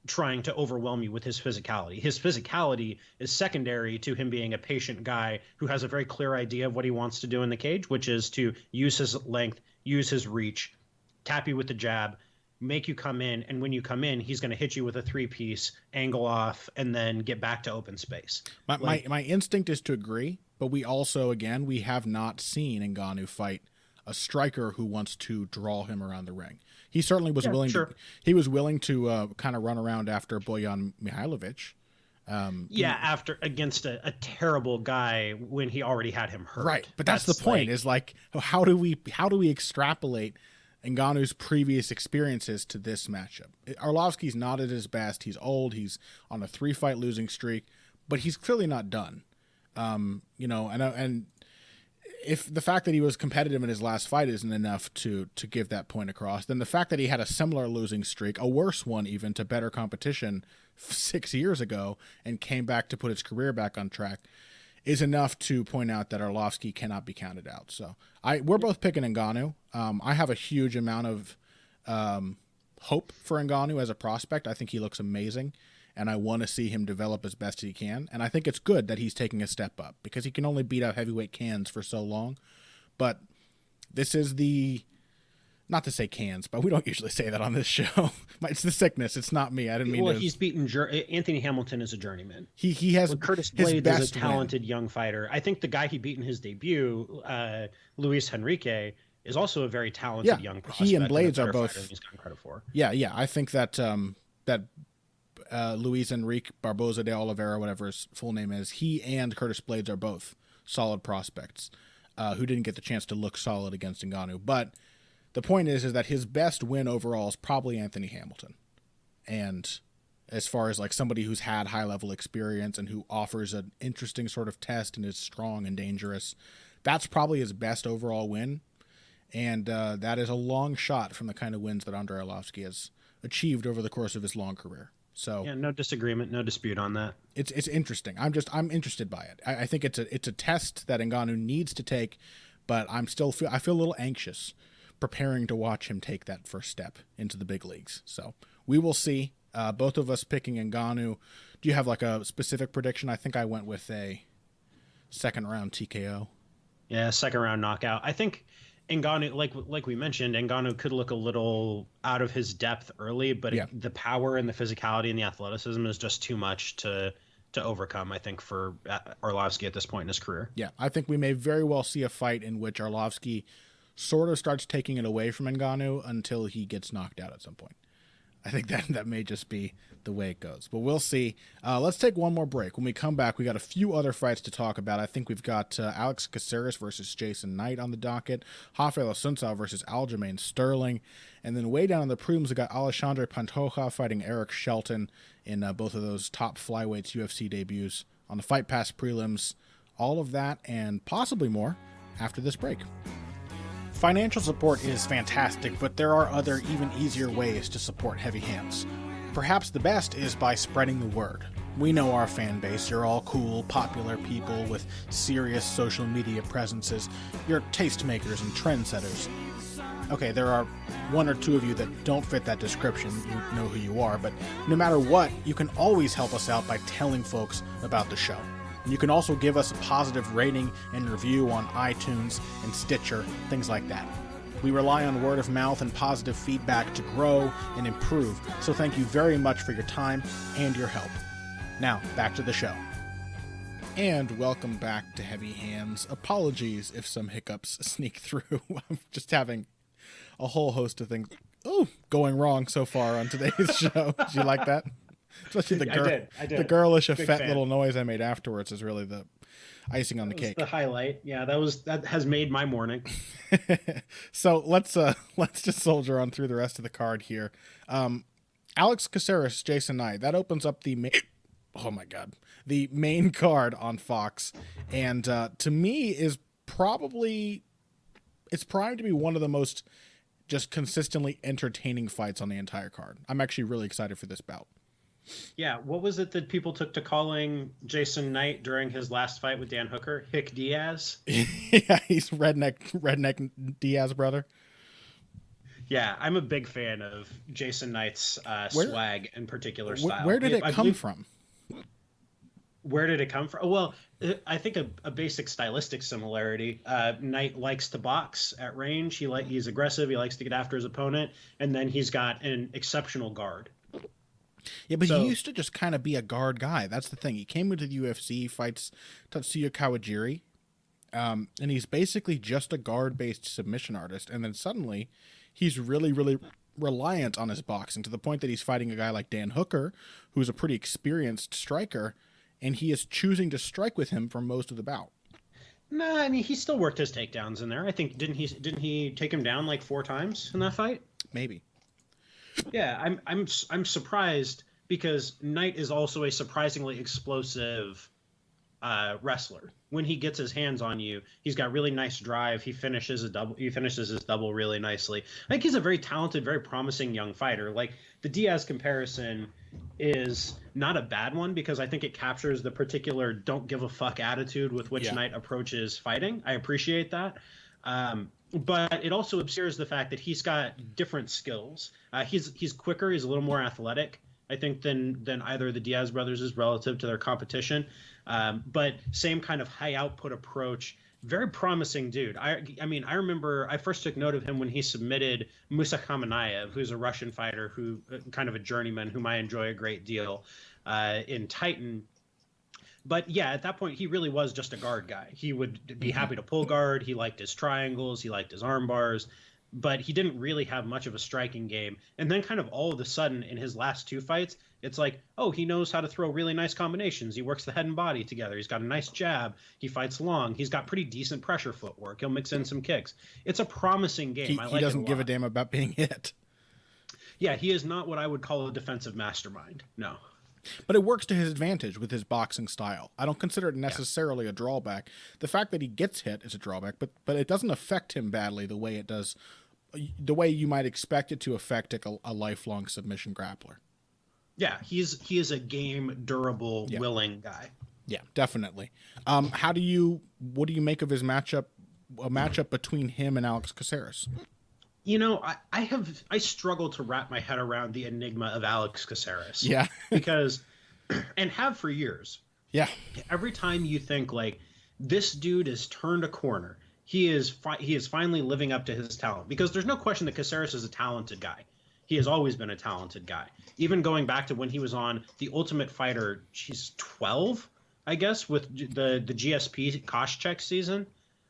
trying to overwhelm you with his physicality. His physicality is secondary to him being a patient guy who has a very clear idea of what he wants to do in the cage, which is to use his length, use his reach, tap you with the jab, make you come in, and when you come in, he's going to hit you with a three-piece, angle off, and then get back to open space. My instinct is to agree, but we also, again, we have not seen Ngannou fight a striker who wants to draw him around the ring. He certainly was willing. Sure. He was willing to kind of run around after Bojan Mihailovic. After against a terrible guy when he already had him hurt. Right, but that's the point. Is like, how do we extrapolate Ngannou's previous experiences to this matchup? Arlovski's not at his best. He's old. He's on a 3-fight losing streak, but he's clearly not done. And if the fact that he was competitive in his last fight isn't enough to give that point across, then the fact that he had a similar losing streak, a worse one even, to better competition 6 years ago and came back to put his career back on track is enough to point out that Arlovski cannot be counted out. So we're both picking Ngannou. I have a huge amount of hope for Ngannou as a prospect. I think he looks amazing, and I want to see him develop as best he can. And I think it's good that he's taking a step up because he can only beat out heavyweight cans for so long. But this is not to say cans, but we don't usually say that on this show. It's the sickness. It's not me. I didn't mean to. Well, he's beaten Anthony Hamilton is a journeyman. He has Curtis Blades is a talented young fighter. I think the guy he beat in his debut, Luis Henrique, is also a very talented young prospect. He and Blades are both. He's gotten credit for. Yeah. I think that Luis Enrique Barboza de Oliveira, whatever his full name is, he and Curtis Blades are both solid prospects who didn't get the chance to look solid against Ngannou. But the point is that his best win overall is probably Anthony Hamilton. And as far as like somebody who's had high-level experience and who offers an interesting sort of test and is strong and dangerous, that's probably his best overall win. And that is a long shot from the kind of wins that Andrei Arlovski has achieved over the course of his long career. So yeah, no disagreement, no dispute on that. It's interesting. I'm interested by it. I think it's a test that Ngannou needs to take, but I feel a little anxious preparing to watch him take that first step into the big leagues. So we will see. Both of us picking Ngannou. Do you have like a specific prediction? I think I went with a second round TKO. Yeah, second round knockout. I think Ngannou, like we mentioned, Ngannou could look a little out of his depth early, but the power and the physicality and the athleticism is just too much to overcome, I think, for Arlovski at this point in his career. Yeah, I think we may very well see a fight in which Arlovski sort of starts taking it away from Ngannou until he gets knocked out at some point. I think that may just be the way it goes, but we'll see. Let's take one more break. When we come back, we got a few other fights to talk about. I think we've got Alex Caceres versus Jason Knight on the docket, Rafael Assuncao versus Aljamain Sterling, and then way down in the prelims, we got Alexandre Pantoja fighting Eric Shelton in both of those top flyweights UFC debuts on the Fight Pass prelims. All of that and possibly more after this break. Financial support is fantastic, but there are other, even easier ways to support Heavy Hands. Perhaps the best is by spreading the word. We know our fan base. You're all cool, popular people with serious social media presences. You're tastemakers and trendsetters. Okay, there are one or two of you that don't fit that description. You know who you are, but no matter what, you can always help us out by telling folks about the show. You can also give us a positive rating and review on iTunes and Stitcher, things like that. We rely on word of mouth and positive feedback to grow and improve, so thank you very much for your time and your help. Now, back to the show. And welcome back to Heavy Hands. Apologies if some hiccups sneak through. I'm just having a whole host of things going wrong so far on today's show. Did you like that? Especially I did. The girlish, fat little noise I made afterwards is really the icing on the cake. The highlight. Yeah, that has made my morning. So let's just soldier on through the rest of the card here. Alex Caceres, Jason Knight. That opens up the main card on Fox, and to me is probably it's primed to be one of the most just consistently entertaining fights on the entire card. I'm actually really excited for this bout. Yeah, what was it that people took to calling Jason Knight during his last fight with Dan Hooker? Hick Diaz? Yeah, he's redneck Diaz brother. Yeah, I'm a big fan of Jason Knight's swag and particular style. Where did it come from? Where did it come from? Well, I think a basic stylistic similarity. Knight likes to box at range. He's aggressive. He likes to get after his opponent, and then he's got an exceptional guard. Yeah, but he used to just kind of be a guard guy. That's the thing. He came into the UFC, fights Tatsuya Kawajiri, and he's basically just a guard-based submission artist. And then suddenly, he's really, really reliant on his boxing to the point that he's fighting a guy like Dan Hooker, who's a pretty experienced striker, and he is choosing to strike with him for most of the bout. Nah, I mean, he still worked his takedowns in there. I think didn't he take him down like 4 times in that fight? Maybe. Yeah, I'm surprised because Knight is also a surprisingly explosive wrestler. When he gets his hands on you, he's got really nice drive. He finishes his double really nicely. I think he's a very talented, very promising young fighter. Like the Diaz comparison is not a bad one because I think it captures the particular don't give a fuck attitude with which Knight approaches fighting. I appreciate that. But it also obscures the fact that he's got different skills. He's quicker. He's a little more athletic, I think, than either of the Diaz brothers is relative to their competition. But same kind of high output approach. Very promising dude. I mean, I remember I first took note of him when he submitted Musa Khamanaev, who's a Russian fighter who kind of a journeyman whom I enjoy a great deal in Titan. But yeah, at that point, he really was just a guard guy. He would be happy to pull guard. He liked his triangles. He liked his arm bars. But he didn't really have much of a striking game. And then kind of all of a sudden, in his last 2 fights, it's like, oh, he knows how to throw really nice combinations. He works the head and body together. He's got a nice jab. He fights long. He's got pretty decent pressure footwork. He'll mix in some kicks. It's a promising game. He doesn't give a damn about being hit. Yeah, he is not what I would call a defensive mastermind. No. But it works to his advantage with his boxing style. I don't consider it necessarily a drawback. The fact that he gets hit is a drawback, but it doesn't affect him badly the way it does, the way you might expect it to affect a lifelong submission grappler. Yeah, he is a game, durable, willing guy. Yeah, definitely. What do you make of his matchup? A matchup between him and Alex Caceras. You know, I struggle to wrap my head around the enigma of Alex Caceras. Yeah. Because, and have for years. Yeah. Every time you think like this dude has turned a corner, he is finally living up to his talent. Because there's no question that Caceras is a talented guy. He has always been a talented guy. Even going back to when he was on The Ultimate Fighter, 12, I guess, with the GSP Koscheck season,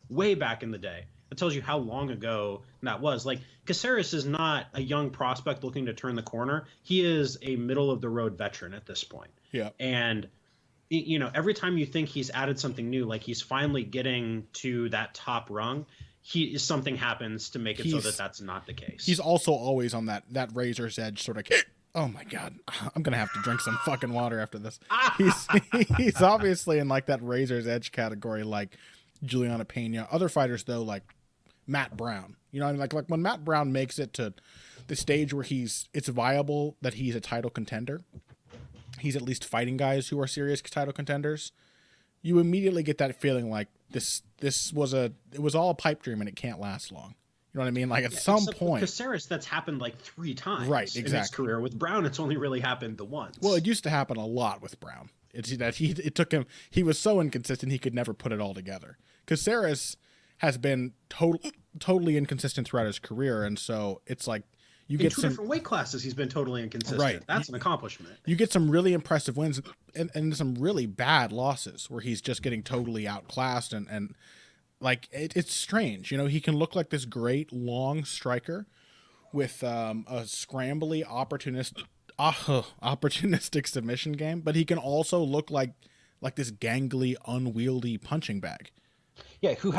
way back in the day. It tells you how long ago that was. Like, Caceres is not a young prospect looking to turn the corner. He is a middle-of-the-road veteran at this point. Yeah. And, you know, every time you think he's added something new, like he's finally getting to that top rung, something happens to make it so that that's not the case. He's also always on that razor's edge sort of... Oh, my God. I'm going to have to drink some fucking water after this. He's obviously in, like, that razor's edge category, like Julianna Pena. Other fighters, though, like Matt Brown, you know, like when Matt Brown makes it to the stage where it's viable that he's a title contender, he's at least fighting guys who are serious title contenders. You immediately get that feeling like it was all a pipe dream and it can't last long. You know what I mean? Like at some point, Caceres, that's happened like 3 times, right? Exactly. In his career. With Brown, it's only really happened the once. Well, it used to happen a lot with Brown. It's that it took him. He was so inconsistent he could never put it all together. Caceres has been totally inconsistent throughout his career, and so it's like you get some different weight classes. He's been totally inconsistent. Right. That's an accomplishment. You get some really impressive wins and some really bad losses where he's just getting totally outclassed and like it's strange. You know, he can look like this great long striker with a scrambly opportunistic submission game, but he can also look like this gangly, unwieldy punching bag. Yeah, who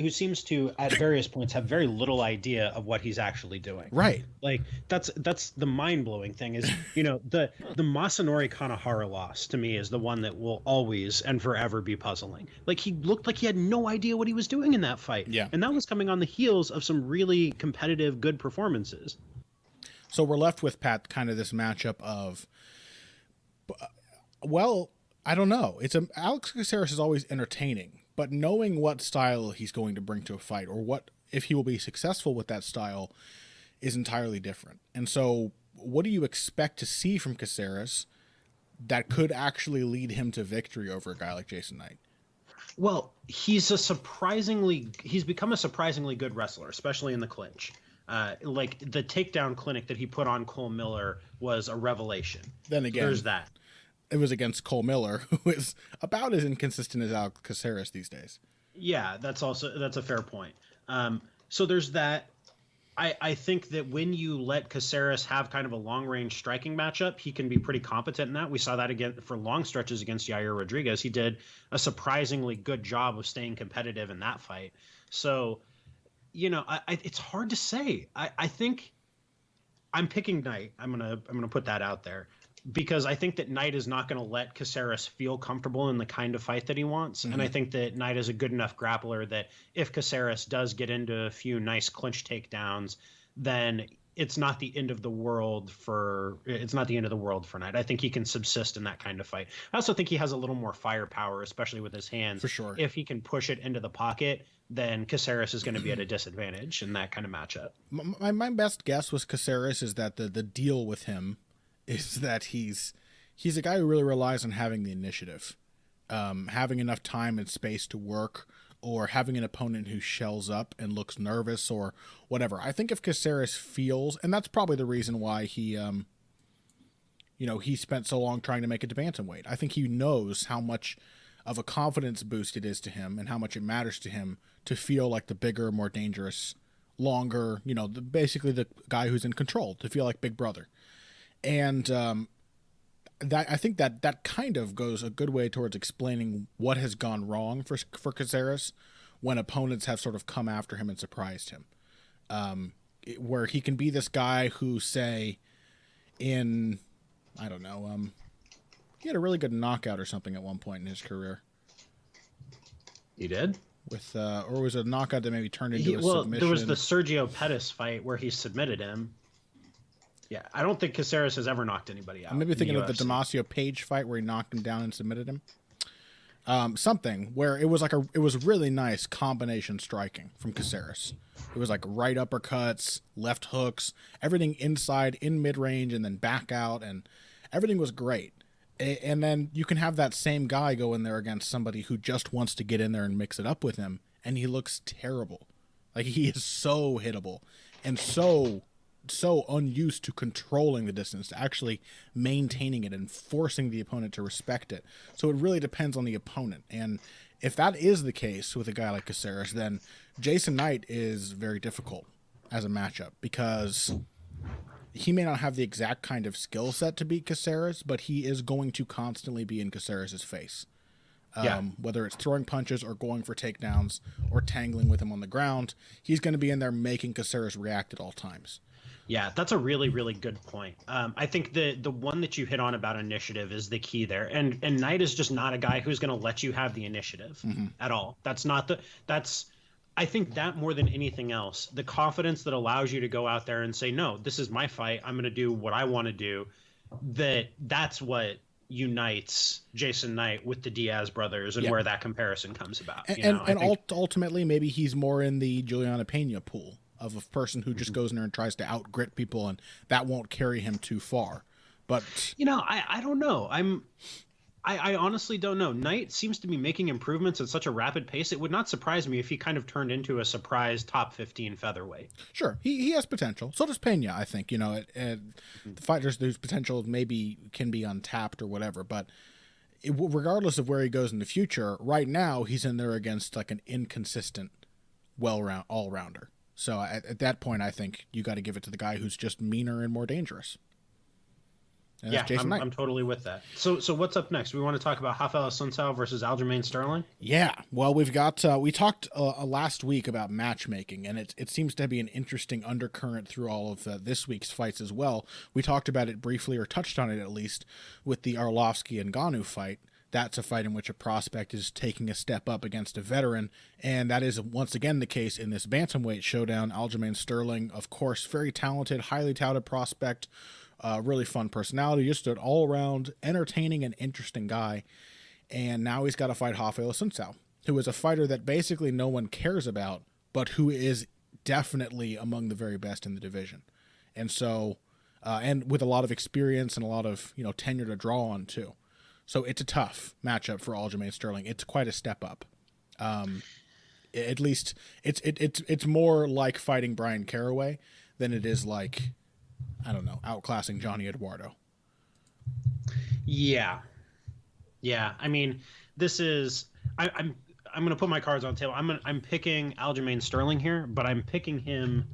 seems to at various points have very little idea of what he's actually doing. Right. Like that's the mind-blowing thing is, the Masanori Kanehara loss to me is the one that will always and forever be puzzling. Like he looked like he had no idea what he was doing in that fight. Yeah. And that was coming on the heels of some really competitive, good performances. So we're left with, Pat, kind of this matchup of, well, I don't know. Alex Caceres is always entertaining, but knowing what style he's going to bring to a fight, or what if he will be successful with that style, is entirely different. And so what do you expect to see from Caceres that could actually lead him to victory over a guy like Jason Knight? Well, he's become a surprisingly good wrestler, especially in the clinch. Like the takedown clinic that he put on Cole Miller was a revelation. Then again, there's that. It was against Cole Miller, who is about as inconsistent as Alex Caceres these days. Yeah, that's a fair point. So there's that. I think that when you let Caceres have kind of a long-range striking matchup, he can be pretty competent in that. We saw that again for long stretches against Yair Rodriguez. He did a surprisingly good job of staying competitive in that fight. So, it's hard to say. I think I'm picking Knight. I'm gonna put that out there, because I think that Knight is not going to let Caceres feel comfortable in the kind of fight that he wants. Mm-hmm. And I think that Knight is a good enough grappler that if Caceres does get into a few nice clinch takedowns, then it's not the end of the world for Knight. I think he can subsist in that kind of fight. I also think he has a little more firepower, especially with his hands. For sure. If he can push it into the pocket, then Caceres is going to be at a disadvantage in that kind of matchup. My best guess was Caceres is that the deal with him is that he's a guy who really relies on having the initiative, having enough time and space to work, or having an opponent who shells up and looks nervous or whatever. I think if Caceres feels, and that's probably the reason why he spent so long trying to make it to bantamweight. I think he knows how much of a confidence boost it is to him and how much it matters to him to feel like the bigger, more dangerous, longer, basically the guy who's in control, to feel like Big Brother. And that I think that kind of goes a good way towards explaining what has gone wrong for Caceres when opponents have sort of come after him and surprised him. Where he can be this guy who, say, he had a really good knockout or something at one point in his career. He did? Or was it a knockout that maybe turned into a submission? There was the Sergio Pettis fight where he submitted him. Yeah, I don't think Caceres has ever knocked anybody out. I'm maybe thinking of the Damasio Page fight where he knocked him down and submitted him. Something where it was really nice combination striking from Caceres. It was like right uppercuts, left hooks, everything inside, in mid-range, and then back out, and everything was great. And then you can have that same guy go in there against somebody who just wants to get in there and mix it up with him, and he looks terrible. Like, he is so hittable and so unused to controlling the distance, to actually maintaining it and forcing the opponent to respect it. So it really depends on the opponent. And if that is the case with a guy like Caceres, then Jason Knight is very difficult as a matchup, because he may not have the exact kind of skill set to beat Caceres, but he is going to constantly be in Caceres' face. Whether it's throwing punches or going for takedowns or tangling with him on the ground, he's going to be in there making Caceres react at all times. Yeah, that's a really, really good point. I think the one that you hit on about initiative is the key there. And Knight is just not a guy who's going to let you have the initiative at all. I think that more than anything else, the confidence that allows you to go out there and say, no, this is my fight. I'm going to do what I want to do. That's what unites Jason Knight with the Diaz brothers, and where that comparison comes about. Ultimately, maybe he's more in the Julianna Pena pool of a person who just goes in there and tries to out-grit people, and that won't carry him too far. But I don't know. I honestly don't know. Knight seems to be making improvements at such a rapid pace. It would not surprise me if he kind of turned into a surprise top 15 featherweight. Sure, he has potential. So does Peña, I think. The fighters whose potential maybe can be untapped or whatever. But regardless of where he goes in the future, right now he's in there against like an inconsistent, all-rounder. So at that point, I think you got to give it to the guy who's just meaner and more dangerous. And Yeah, that's Jason Knight. I'm totally with that. So what's up next? We want to talk about Rafael Assuncao versus Aljamain Sterling. Yeah, well, we've got we talked last week about matchmaking, and it seems to be an interesting undercurrent through all of this week's fights as well. We talked about it briefly, or touched on it at least, with the Arlovski and Ngannou fight. That's a fight in which a prospect is taking a step up against a veteran, and that is once again the case in this bantamweight showdown. Aljamain Sterling, of course, very talented, highly touted prospect, really fun personality, just an all-around entertaining and interesting guy. And now he's got to fight Rafael Assuncao, who is a fighter that basically no one cares about, but who is definitely among the very best in the division. And so, and with a lot of experience and a lot of tenure to draw on too. So it's a tough matchup for Aljamain Sterling. It's quite a step up. At least it's more like fighting Brian Caraway than it is like, I don't know, outclassing Johnny Eduardo. Yeah. I mean, this is I'm going to put my cards on the table. I'm picking Aljamain Sterling here, but I'm picking him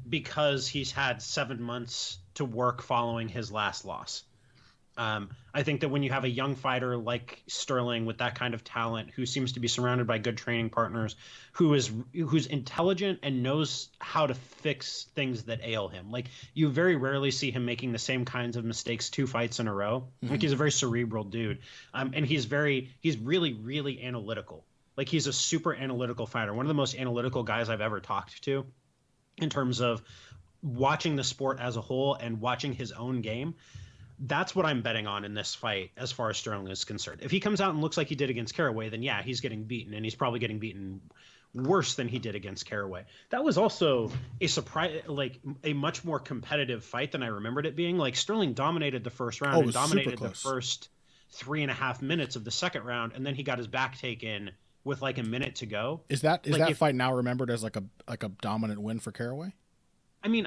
because he's had 7 months to work following his last loss. I think that when you have a young fighter like Sterling with that kind of talent, who seems to be surrounded by good training partners, who's intelligent and knows how to fix things that ail him. Like, you very rarely see him making the same kinds of mistakes 2 fights in a row. Mm-hmm. Like, he's a very cerebral dude. And he's really, really analytical. Like, he's a super analytical fighter. One of the most analytical guys I've ever talked to in terms of watching the sport as a whole and watching his own game. That's what I'm betting on in this fight as far as Sterling is concerned. If he comes out and looks like he did against Caraway, then yeah, he's getting beaten, and he's probably getting beaten worse than he did against Caraway. That was also a surprise, like a much more competitive fight than I remembered it being. Like, Sterling dominated the first round and dominated the first 3.5 minutes of the second round, and then he got his back taken with like a minute to go. Is that fight now remembered as like a dominant win for Caraway? I mean,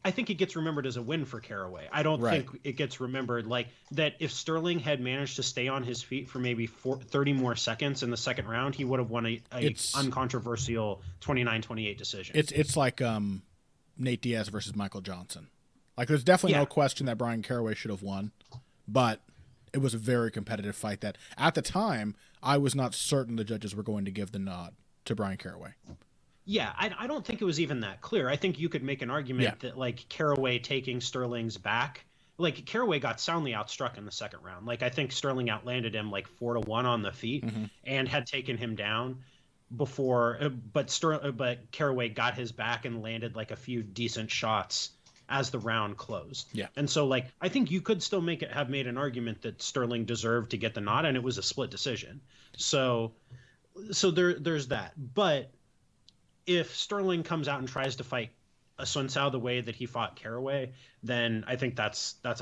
I think it gets remembered as a win for Caraway. I don't think it gets remembered like that. If Sterling had managed to stay on his feet for maybe 30 more seconds in the second round, he would have won a uncontroversial 29-28 decision. It's like Nate Diaz versus Michael Johnson. Like, there's definitely no question that Brian Caraway should have won, but it was a very competitive fight that at the time I was not certain the judges were going to give the nod to Brian Caraway. Yeah, I don't think it was even that clear. I think you could make an argument that, like, Caraway taking Sterling's back, like, Caraway got soundly outstruck in the second round. Like, I think Sterling outlanded him like 4-1 on the feet and had taken him down before, but Caraway got his back and landed like a few decent shots as the round closed. Yeah. And so, like, I think you could still have made an argument that Sterling deserved to get the nod, and it was a split decision. So there's that. But if Sterling comes out and tries to fight Assuncao the way that he fought Caraway, then I think that's going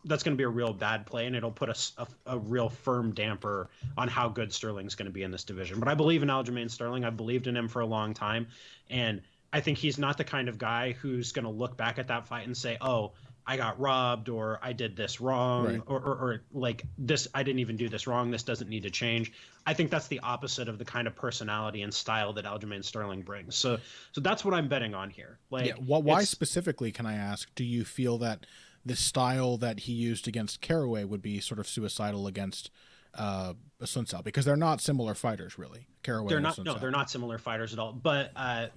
to be a real bad play, and it'll put a real firm damper on how good Sterling's going to be in this division. But I believe in Aljamain Sterling. I've believed in him for a long time, and I think he's not the kind of guy who's going to look back at that fight and say, oh, I got robbed, or I did this wrong, or like this, I didn't even do this wrong. This doesn't need to change. I think that's the opposite of the kind of personality and style that Aljamain Sterling brings. So that's what I'm betting on here. Like, why specifically, can I ask, do you feel that the style that he used against Caraway would be sort of suicidal against Assuncao? Because they're not similar fighters, really. Caraway and Assuncao. No, they're not similar fighters at all. But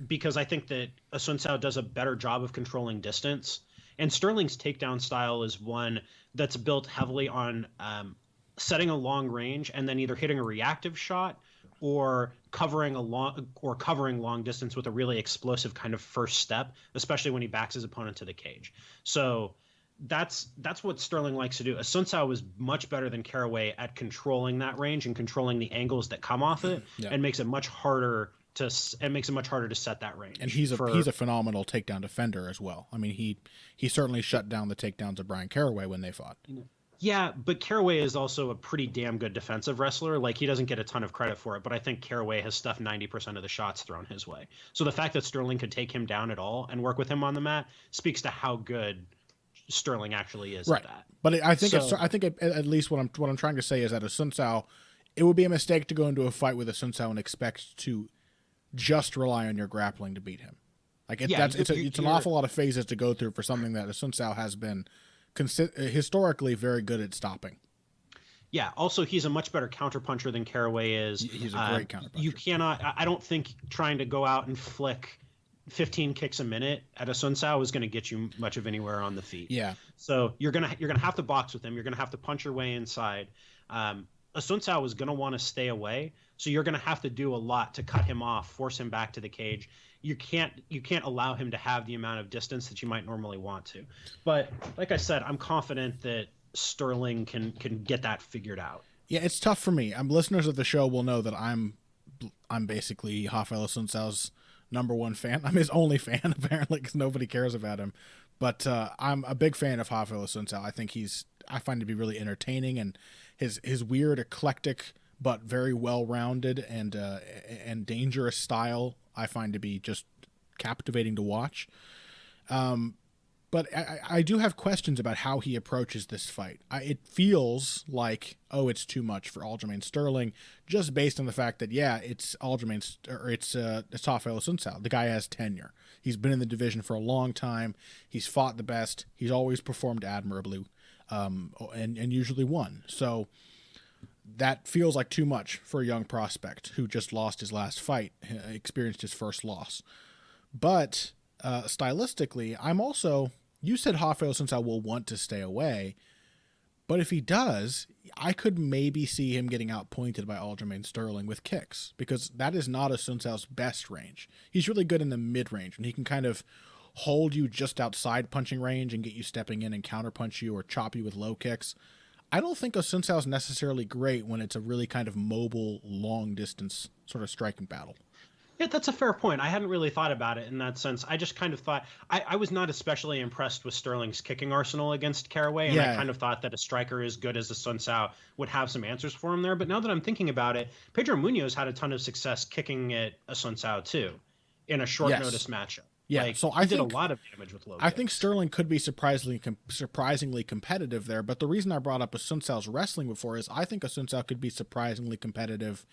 because I think that Assuncao does a better job of controlling distance. And Sterling's takedown style is one that's built heavily on setting a long range and then either hitting a reactive shot or covering long distance with a really explosive kind of first step, especially when he backs his opponent to the cage. So that's what Sterling likes to do. Assuncao was much better than Caraway at controlling that range and controlling the angles that come off it, and makes it much harder to set that range. And he's a phenomenal takedown defender as well. I mean, he certainly shut down the takedowns of Brian Caraway when they fought. Yeah, but Caraway is also a pretty damn good defensive wrestler. Like, he doesn't get a ton of credit for it, but I think Caraway has stuffed 90% of the shots thrown his way. So the fact that Sterling could take him down at all and work with him on the mat speaks to how good Sterling actually is at that. But I think at least what I'm trying to say is that Assuncao, it would be a mistake to go into a fight with Assuncao and expect to just rely on your grappling to beat him. Like, it's an awful lot of phases to go through for something that Assuncao has been historically very good at stopping. Yeah. Also, he's a much better counterpuncher than Caraway is. He's a great counterpuncher. You cannot. I don't think trying to go out and flick 15 kicks a minute at Assuncao is going to get you much of anywhere on the feet. Yeah. So you're gonna have to box with him. You're gonna have to punch your way inside. Assuncao is gonna want to stay away. So you're gonna have to do a lot to cut him off, force him back to the cage. You can't allow him to have the amount of distance that you might normally want to. But like I said, I'm confident that Sterling can get that figured out. Yeah, it's tough for me. Listeners of the show will know that I'm basically Rafael Assuncao's number one fan. I'm his only fan apparently because nobody cares about him. But I'm a big fan of Rafael Assuncao. I find him to be really entertaining, and his weird, eclectic but very well-rounded and dangerous style I find to be just captivating to watch. But I do have questions about how he approaches this fight. It feels like, it's too much for Aljamain Sterling, just based on the fact that, it's it's Rafael Assuncao. The guy has tenure. He's been in the division for a long time. He's fought the best. He's always performed admirably, and usually won. So that feels like too much for a young prospect who just lost his last fight, experienced his first loss. But stylistically, you said Rafael Assuncao will want to stay away, but if he does, I could maybe see him getting outpointed by Aljamain Sterling with kicks, because that is not Assuncao's best range. He's really good in the mid-range, and he can kind of hold you just outside punching range and get you stepping in and counterpunch you or chop you with low kicks. I don't think Assuncao's necessarily great when it's a really kind of mobile, long-distance sort of striking battle. Yeah, that's a fair point. I hadn't really thought about it in that sense. I just kind of thought I was not especially impressed with Sterling's kicking arsenal against Caraway, and I kind of thought that a striker as good as Assuncao would have some answers for him there. But now that I'm thinking about it, Pedro Munoz had a ton of success kicking at Assuncao too, in a short notice matchup. Yeah, so I did a lot of damage with low kicks. I think Sterling could be surprisingly competitive there. But the reason I brought up Assuncao's wrestling before is I think Assuncao could be surprisingly competitive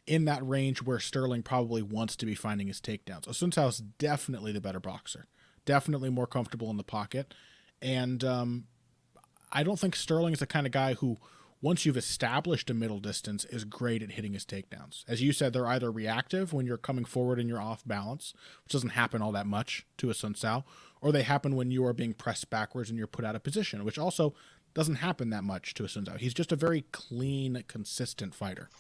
in that range where Sterling probably wants to be finding his takedowns. Assuncao is definitely the better boxer, definitely more comfortable in the pocket. And I don't think Sterling is the kind of guy who, once you've established a middle distance, is great at hitting his takedowns. As you said, they're either reactive when you're coming forward and you're off balance, which doesn't happen all that much to Assuncao, or they happen when you are being pressed backwards and you're put out of position, which also doesn't happen that much to Assuncao. He's just a very clean, consistent fighter.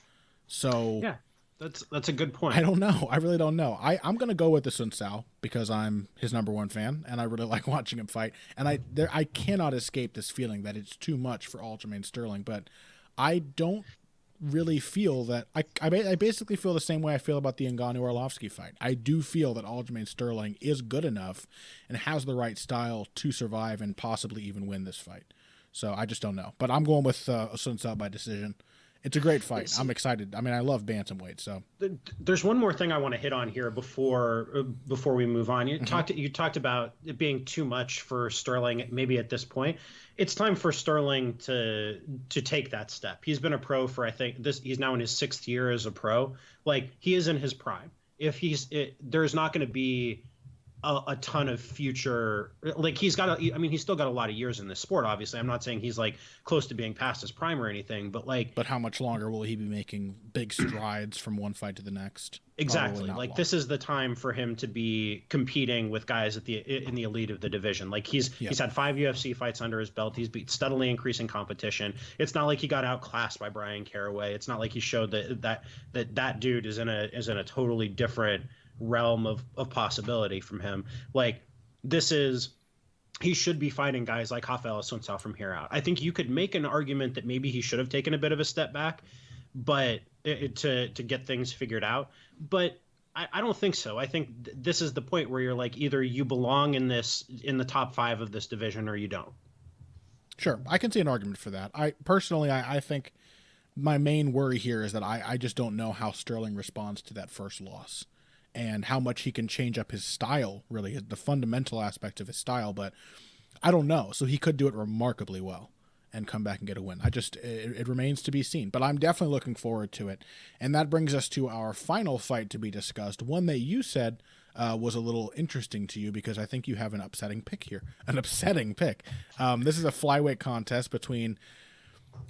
So yeah, that's a good point. I don't know. I really don't know. I'm going to go with Assuncao because I'm his number one fan and I really like watching him fight. And I cannot escape this feeling that it's too much for Aljamain Sterling. But I don't really feel that. I basically feel the same way I feel about the Ngannou Arlovski fight. I do feel that Aljamain Sterling is good enough and has the right style to survive and possibly even win this fight. So I just don't know. But I'm going with Assuncao by decision. It's a great fight. I'm excited. I mean, I love bantamweight. So there's one more thing I want to hit on here before we move on. You talked about it being too much for Sterling. Maybe at this point, it's time for Sterling to take that step. He's been a pro for he's now in his 6th year as a pro. Like, he is in his prime. There's not going to be a ton of future, like, he's still got a lot of years in this sport. Obviously, I'm not saying he's like close to being past his prime or anything, but how much longer will he be making big strides from one fight to the next? Exactly. Like, this is the time for him to be competing with guys in the elite of the division. Like, he's had 5 UFC fights under his belt. He's steadily increasing competition. It's not like he got outclassed by Brian Caraway. It's not like he showed that dude is in a totally different realm of possibility from him. Like, he should be fighting guys like Rafael Assuncao from here out. I think you could make an argument that maybe he should have taken a bit of a step back, but to get things figured out. But I don't think so. I think this is the point where you're like, either you belong in the top 5 of this division or you don't. Sure, I can see an argument for that. I think my main worry here is that I just don't know how Sterling responds to that first loss, and how much he can change up his style, really, the fundamental aspect of his style. But I don't know. So he could do it remarkably well and come back and get a win. It remains to be seen. But I'm definitely looking forward to it. And that brings us to our final fight to be discussed, one that you said was a little interesting to you because I think you have an upsetting pick here. An upsetting pick. This is a flyweight contest between,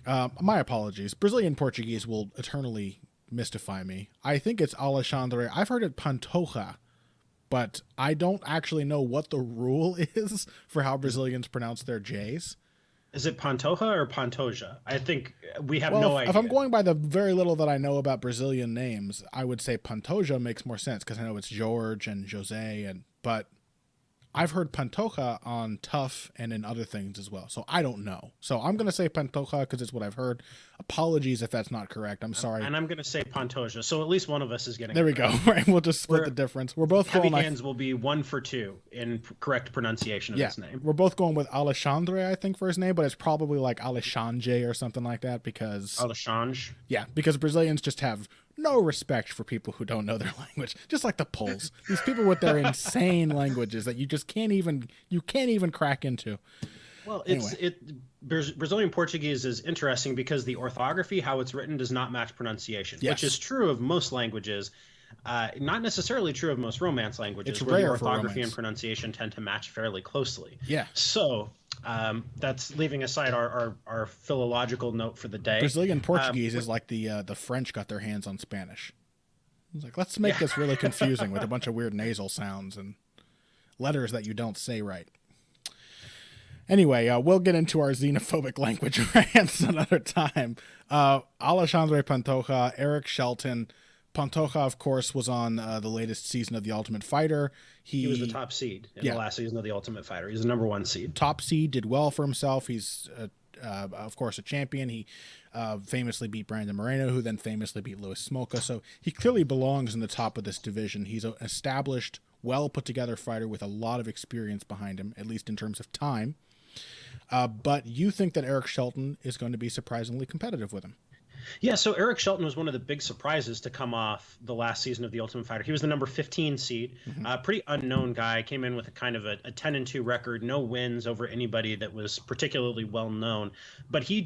my apologies, Brazilian Portuguese will eternally mystify me. I think it's Alexandre. I've heard it Pantoja, but I don't actually know what the rule is for how Brazilians pronounce their J's. Is it Pantoja or Pantoja? I think we have no idea. If I'm going by the very little that I know about Brazilian names, I would say Pantoja makes more sense because I know it's George and Jose, but I've heard Pantoja on Tough and in other things as well. So I don't know. So I'm going to say Pantoja because it's what I've heard. Apologies if that's not correct. I'm sorry. And I'm going to say Pantoja. So at least one of us is getting There we go. Right. We'll just split the difference. We're both heavy going hands will be 1 for 2 in correct pronunciation of his name. We're both going with Alexandre, I think, for his name, but it's probably like Alexandre or something like that because Alexandre. Yeah, because Brazilians just have no respect for people who don't know their language, just like the Poles. These people with their insane languages that you just can't even crack into. Well, Brazilian Portuguese is interesting because the orthography, how it's written, does not match pronunciation, which is true of most languages. Not necessarily true of most Romance languages, where the orthography and pronunciation tend to match fairly closely. Yeah. So that's leaving aside our philological note for the day. Brazilian Portuguese is like the French got their hands on Spanish. It's like, let's make this really confusing with a bunch of weird nasal sounds and letters that you don't say right. Anyway, we'll get into our xenophobic language rants another time. Alexandre Pantoja, Eric Shelton. Pantoja, of course, was on the latest season of The Ultimate Fighter. He was the top seed in the last season of The Ultimate Fighter. He's the number 1 seed. Top seed, did well for himself. He's, of course, a champion. He famously beat Brandon Moreno, who then famously beat Louis Smolka. So he clearly belongs in the top of this division. He's an established, well-put-together fighter with a lot of experience behind him, at least in terms of time. But you think that Eric Shelton is going to be surprisingly competitive with him. Yeah, so Eric Shelton was one of the big surprises to come off the last season of The Ultimate Fighter. He was the number 15 seed, pretty unknown guy, came in with a kind of a 10-2 record, no wins over anybody that was particularly well known. But he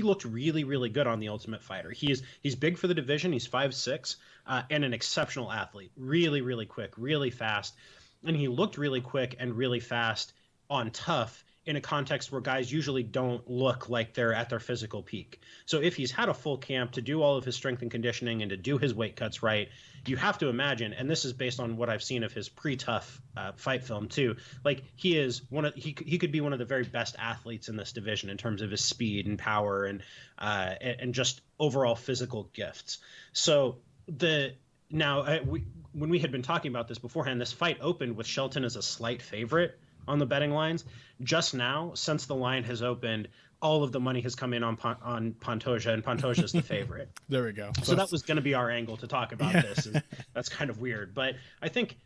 looked really, really good on The Ultimate Fighter. He's big for the division. He's 5'6", and an exceptional athlete. Really, really quick, really fast. And he looked really quick and really fast on Tough in a context where guys usually don't look like they're at their physical peak. So if he's had a full camp to do all of his strength and conditioning and to do his weight cuts right, you have to imagine, and this is based on what I've seen of his pre-Tough fight film too, like he could be one of the very best athletes in this division in terms of his speed and power and just overall physical gifts. So when we had been talking about this beforehand, this fight opened with Shelton as a slight favorite on the betting lines. Just now, since the line has opened, all of the money has come in on Pantoja, and Pantoja is the favorite. There we go. So that was going to be our angle to talk about this. That's kind of weird, but I think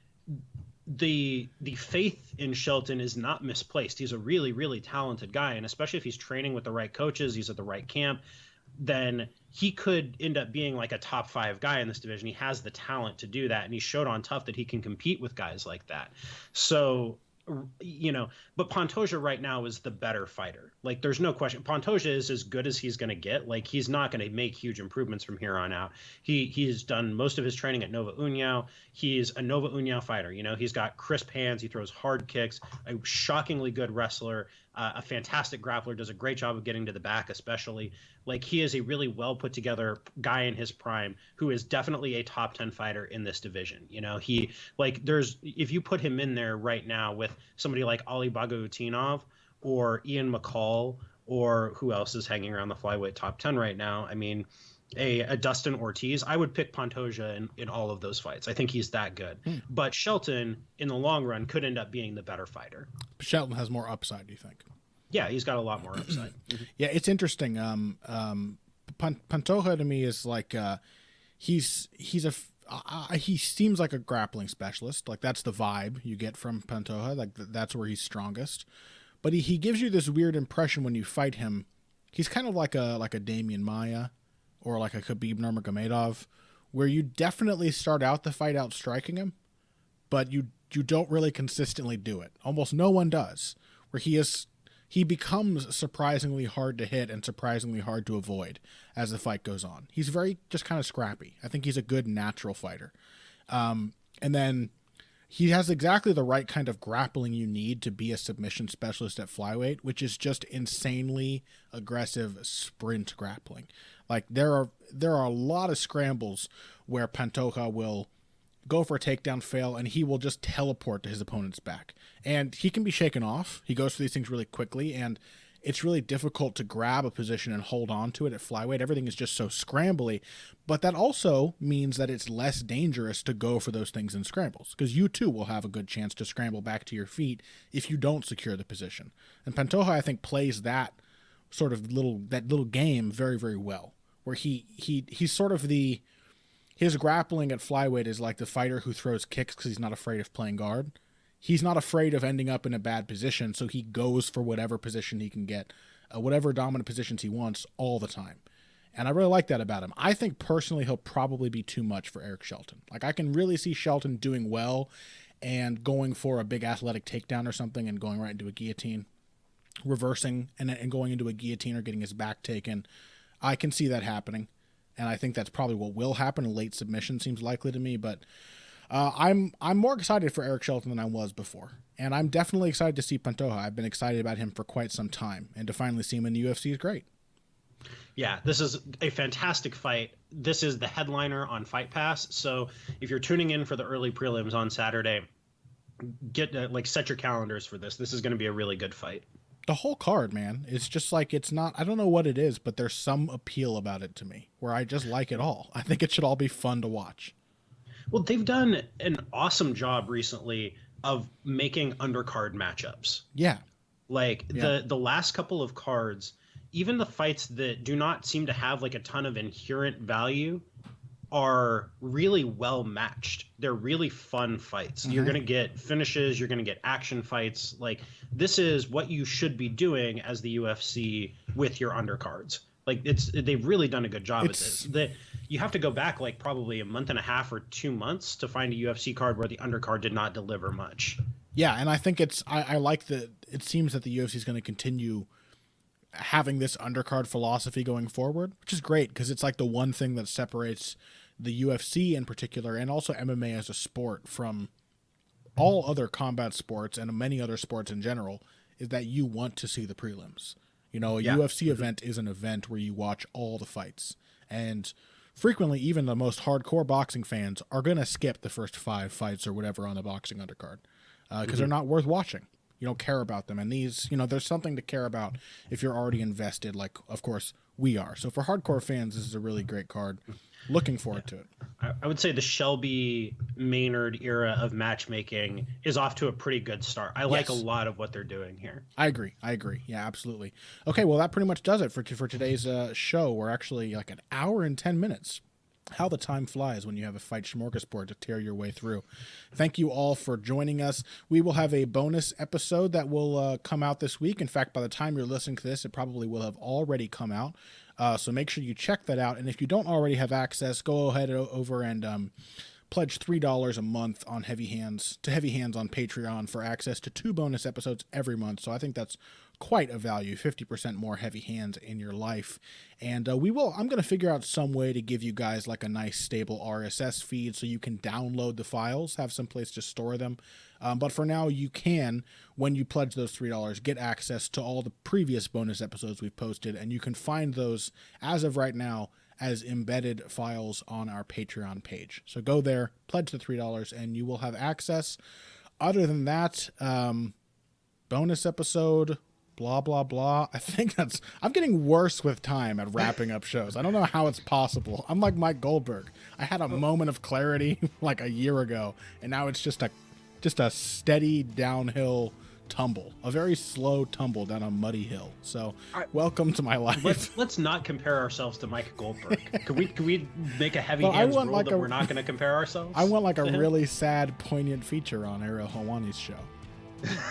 the faith in Shelton is not misplaced. He's a really, really talented guy, and especially if he's training with the right coaches, he's at the right camp, then he could end up being like a top 5 guy in this division. He has the talent to do that, and he showed on Tough that he can compete with guys like that. So, but Pantoja right now is the better fighter. Like, there's no question. Pantoja is as good as he's going to get. Like, he's not going to make huge improvements from here on out. He's done most of his training at Nova União. He's a Nova União fighter. He's got crisp hands. He throws hard kicks, a shockingly good wrestler, a fantastic grappler, does a great job of getting to the back, especially. Like, he is a really well put together guy in his prime who is definitely a top 10 fighter in this division. If you put him in there right now with somebody like Ali Bagautinov or Ian McCall, or who else is hanging around the flyweight top 10 right now, I mean, a Dustin Ortiz, I would pick Pantoja in all of those fights. I think he's that good. But Shelton, in the long run, could end up being the better fighter. Shelton has more upside, do you think? Yeah, he's got a lot more upside. Yeah, it's interesting. Pantoja to me is like he seems like a grappling specialist. Like, that's the vibe you get from Pantoja. Like, that's where he's strongest. But he gives you this weird impression when you fight him. He's kind of like a Damian Maia or like a Khabib Nurmagomedov, where you definitely start out the fight out striking him, but you don't really consistently do it. Almost no one does. Where he becomes surprisingly hard to hit and surprisingly hard to avoid as the fight goes on. He's very just kind of scrappy. I think he's a good natural fighter. And then he has exactly the right kind of grappling you need to be a submission specialist at flyweight, which is just insanely aggressive sprint grappling. Like there are a lot of scrambles where Pantoja will go for a takedown, fail, and he will just teleport to his opponent's back. And he can be shaken off. He goes for these things really quickly, and it's really difficult to grab a position and hold on to it at flyweight. Everything is just so scrambly. But that also means that it's less dangerous to go for those things in scrambles, because you too will have a good chance to scramble back to your feet if you don't secure the position. And Pantoja, I think, plays that sort of little game very, very well, where he's sort of his grappling at flyweight is like the fighter who throws kicks because he's not afraid of playing guard. He's not afraid of ending up in a bad position, so he goes for whatever position he can get, whatever dominant positions he wants all the time. And I really like that about him. I think personally he'll probably be too much for Eric Shelton. Like, I can really see Shelton doing well and going for a big athletic takedown or something and going right into a guillotine, reversing and going into a guillotine or getting his back taken. I can see that happening, and I think that's probably what will happen. A late submission seems likely to me, but I'm more excited for Eric Shelton than I was before, and I'm definitely excited to see Pantoja. I've been excited about him for quite some time, and to finally see him in the UFC is great. Yeah, this is a fantastic fight. This is the headliner on Fight Pass, so if you're tuning in for the early prelims on Saturday, get set your calendars for this. This is going to be a really good fight. The whole card, man, it's just like, it's not, I don't know what it is, but there's some appeal about it to me where I just like it all. I think it should all be fun to watch. Well, they've done an awesome job recently of making undercard matchups. Yeah. The last couple of cards, even the fights that do not seem to have like a ton of inherent value, are really well matched. They're really fun fights. Mm-hmm. You're going to get finishes, you're going to get action fights. Like, this is what you should be doing as the UFC with your undercards. Like, they've really done a good job at this. You have to go back like probably a month and a half or 2 months to find a UFC card where the undercard did not deliver much. Yeah, and I think I like that it seems that the UFC is going to continue having this undercard philosophy going forward, which is great because it's like the one thing that separates the UFC in particular and also MMA as a sport from all other combat sports and many other sports in general, is that you want to see the prelims. You know, a UFC event is an event where you watch all the fights, and frequently even the most hardcore boxing fans are going to skip the first 5 fights or whatever on the boxing undercard because they're not worth watching. You don't care about them. And these, there's something to care about if you're already invested, like, of course, we are. So for hardcore fans, this is a really great card. Looking forward to it. I would say the Shelby Maynard era of matchmaking is off to a pretty good start. I like a lot of what they're doing here. I agree. Yeah, absolutely. Okay, well, that pretty much does it for today's show. We're actually like an hour and 10 minutes. How the time flies when you have a fight smorgasbord to tear your way through. Thank you all for joining us. We will have a bonus episode that will come out this week. In fact, by the time you're listening to this, it probably will have already come out. So make sure you check that out. And if you don't already have access, go ahead over and pledge $3 a month on Heavy Hands on Patreon for access to 2 bonus episodes every month. So I think that's quite a value, 50% more Heavy Hands in your life. And I'm going to figure out some way to give you guys like a nice stable RSS feed so you can download the files, have some place to store them. But for now, you can, when you pledge those $3, get access to all the previous bonus episodes we've posted, and you can find those, as of right now, as embedded files on our Patreon page. So go there, pledge the $3, and you will have access. Other than that, bonus episode, blah, blah, blah. I think I'm getting worse with time at wrapping up shows. I don't know how it's possible. I'm like Mike Goldberg. I had a moment of clarity like a year ago, and now it's just a steady downhill tumble, a very slow tumble down a muddy hill. So welcome to my life. Let's not compare ourselves to Mike Goldberg. Could we make a Heavy Hands rule that we're not going to compare ourselves? I want like a really sad, poignant feature on Ariel Helwani's show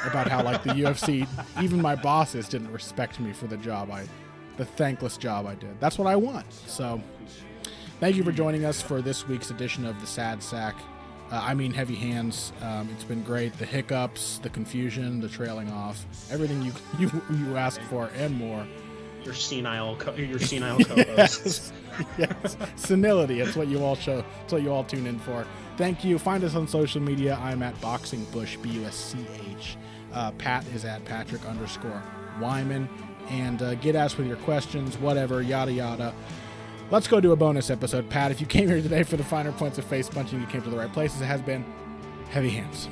about how like the UFC, even my bosses didn't respect me for the thankless job I did. That's what I want. So thank you for joining us for this week's edition of the Sad Sack. Heavy Hands. It's been great. The hiccups, the confusion, the trailing off, everything you asked for and more. Your senile co-hosts. Yes. Senility. It's what you all show. It's what you all tune in for. Thank you. Find us on social media. I'm at BoxingBush, BUSCH. Pat is at Patrick_Wyman. And get us with your questions, whatever, yada, yada. Let's go do a bonus episode. Pat, if you came here today for the finer points of face punching, you came to the right places. It has been Heavy Hands.